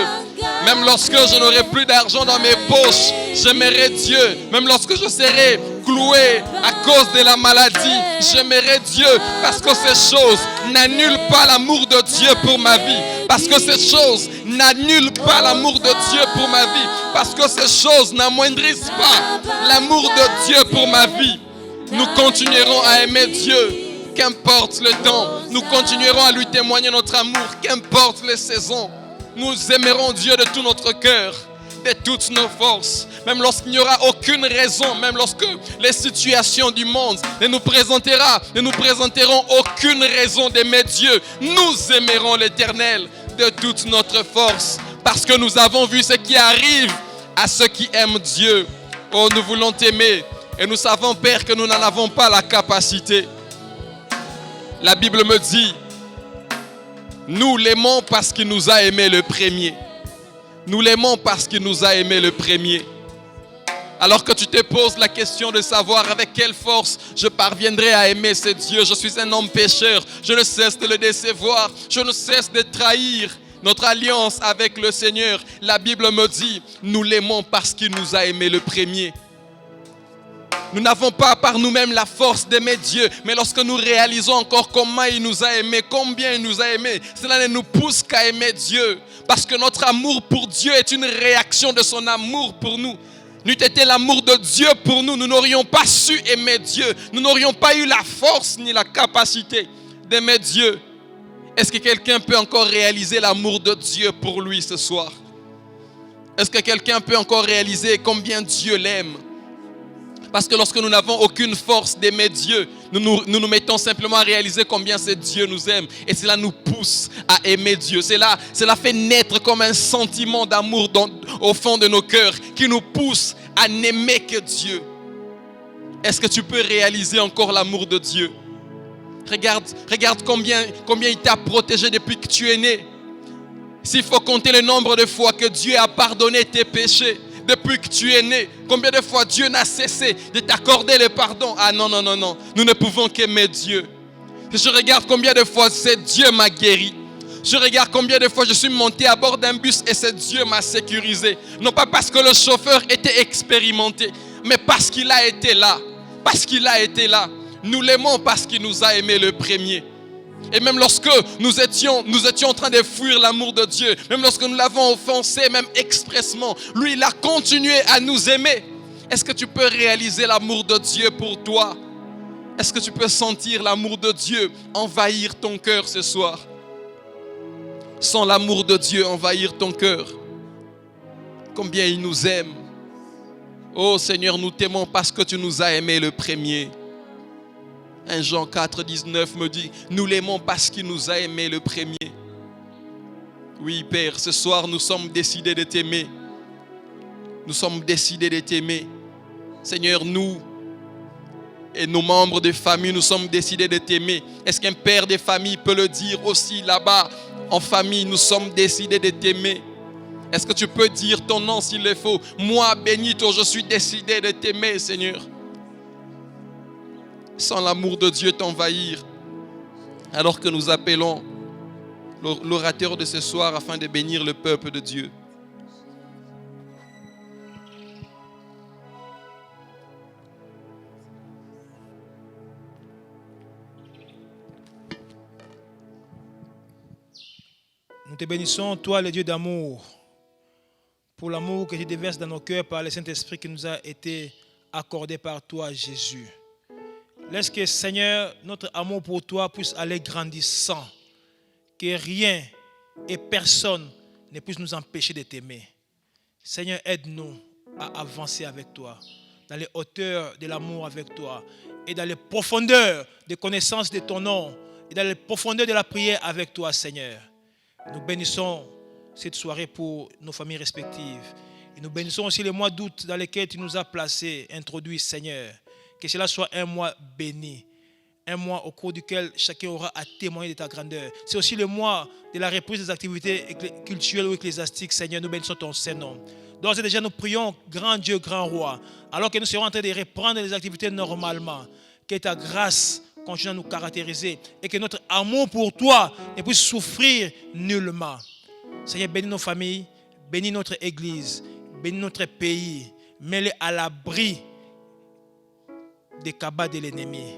Même lorsque je n'aurai plus d'argent dans mes poches, j'aimerai Dieu. Même lorsque je serai cloué à cause de la maladie, j'aimerai Dieu. Parce que ces choses n'annulent pas l'amour de Dieu pour ma vie. Parce que ces choses n'annulent pas l'amour de Dieu pour ma vie. Parce que ces choses n'amoindrissent pas l'amour de Dieu pour ma vie. Nous continuerons à aimer Dieu, qu'importe le temps. Nous continuerons à lui témoigner notre amour, qu'importe les saisons. Nous aimerons Dieu de tout notre cœur, de toutes nos forces. Même lorsqu'il n'y aura aucune raison, même lorsque les situations du monde ne nous présenteront aucune raison d'aimer Dieu, nous aimerons l'Éternel de toute notre force. Parce que nous avons vu ce qui arrive à ceux qui aiment Dieu. Oh, nous voulons t'aimer. Et nous savons, Père, que nous n'en avons pas la capacité. La Bible me dit, nous l'aimons parce qu'il nous a aimé le premier. Nous l'aimons parce qu'il nous a aimé le premier. Alors que tu te poses la question de savoir avec quelle force je parviendrai à aimer ce Dieu. Je suis un homme pécheur. Je ne cesse de le décevoir. Je ne cesse de trahir notre alliance avec le Seigneur. La Bible me dit, nous l'aimons parce qu'il nous a aimé le premier. Nous n'avons pas par nous-mêmes la force d'aimer Dieu, mais lorsque nous réalisons encore comment il nous a aimés, combien il nous a aimés, cela ne nous pousse qu'à aimer Dieu. Parce que notre amour pour Dieu est une réaction de son amour pour nous. N'eût été l'amour de Dieu pour nous, nous n'aurions pas su aimer Dieu. Nous n'aurions pas eu la force ni la capacité d'aimer Dieu. Est-ce que quelqu'un peut encore réaliser l'amour de Dieu pour lui ce soir? Est-ce que quelqu'un peut encore réaliser combien Dieu l'aime? Parce que lorsque nous n'avons aucune force d'aimer Dieu, nous mettons simplement à réaliser combien ce Dieu nous aime. Et cela nous pousse à aimer Dieu. Cela fait naître comme un sentiment d'amour au fond de nos cœurs qui nous pousse à n'aimer que Dieu. Est-ce que tu peux réaliser encore l'amour de Dieu? Regarde combien il t'a protégé depuis que tu es né. S'il faut compter le nombre de fois que Dieu a pardonné tes péchés, depuis que tu es né, combien de fois Dieu n'a cessé de t'accorder le pardon? Ah non, nous ne pouvons qu'aimer Dieu. Je regarde combien de fois Dieu m'a guéri, Je regarde combien de fois je suis monté à bord d'un bus et c'est Dieu m'a sécurisé. Non pas parce que le chauffeur était expérimenté, mais parce qu'il a été là. Parce qu'il a été là. Nous l'aimons parce qu'il nous a aimés le premier. Et même lorsque nous étions en train de fuir l'amour de Dieu, même lorsque nous l'avons offensé, même expressement, lui, il a continué à nous aimer. Est-ce que tu peux réaliser l'amour de Dieu pour toi? Est-ce que tu peux sentir l'amour de Dieu envahir ton cœur ce soir? Sans l'amour de Dieu envahir ton cœur. Combien il nous aime. Oh Seigneur, nous t'aimons parce que tu nous as aimés le premier. 1 Jean 4, 19 me dit, nous l'aimons parce qu'il nous a aimés le premier. Oui Père, ce soir nous sommes décidés de t'aimer. Nous sommes décidés de t'aimer. Seigneur, nous et nos membres de famille, nous sommes décidés de t'aimer. Est-ce qu'un père de famille peut le dire aussi là-bas? En famille, nous sommes décidés de t'aimer. Est-ce que tu peux dire ton nom s'il le faut? Moi, Benito, je suis décidé de t'aimer, Seigneur. Sans l'amour de Dieu t'envahir. Alors que nous appelons l'orateur de ce soir afin de bénir le peuple de Dieu. Nous te bénissons, toi, le Dieu d'amour, pour l'amour que tu déverses dans nos cœurs par le Saint-Esprit qui nous a été accordé par toi, Jésus. Laisse que, Seigneur, notre amour pour toi puisse aller grandissant, que rien et personne ne puisse nous empêcher de t'aimer. Seigneur, aide-nous à avancer avec toi, dans les hauteurs de l'amour avec toi, et dans les profondeurs de connaissance de ton nom, et dans les profondeurs de la prière avec toi, Seigneur. Nous bénissons cette soirée pour nos familles respectives. Et nous bénissons aussi les mois d'août dans lesquels tu nous as placés, introduits, Seigneur. Que cela soit un mois béni. Un mois au cours duquel chacun aura à témoigner de ta grandeur. C'est aussi le mois de la reprise des activités culturelles ou ecclésiastiques, Seigneur. Nous bénissons ton Saint-Nom. D'ores et déjà, nous prions, grand Dieu, grand roi, alors que nous serons en train de reprendre les activités normalement. Que ta grâce continue à nous caractériser et que notre amour pour toi ne puisse souffrir nullement. Seigneur, bénis nos familles, bénis notre église, bénis notre pays, mets-les à l'abri des cabas de l'ennemi.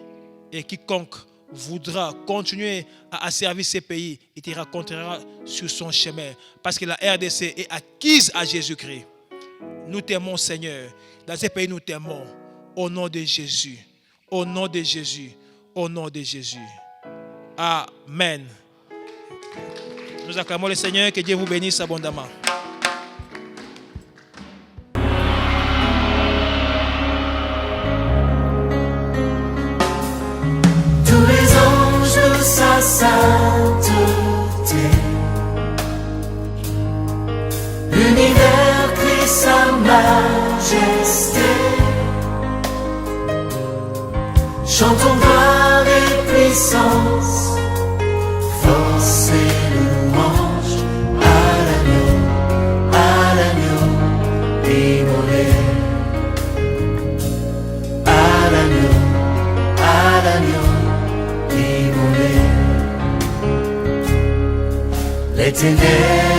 Et quiconque voudra continuer à asservir ces pays, il te racontera sur son chemin. Parce que la RDC est acquise à Jésus-Christ. Nous t'aimons, Seigneur. Dans ces pays, nous t'aimons. Au nom de Jésus. Au nom de Jésus. Au nom de Jésus. Amen. Nous acclamons le Seigneur. Que Dieu vous bénisse abondamment. Tous les anges de sa sainteté, l'univers crie sa majesté. Chantons gloire et puissance, force et louange à l'agneau immolé, à l'agneau immolé. Les ténèbres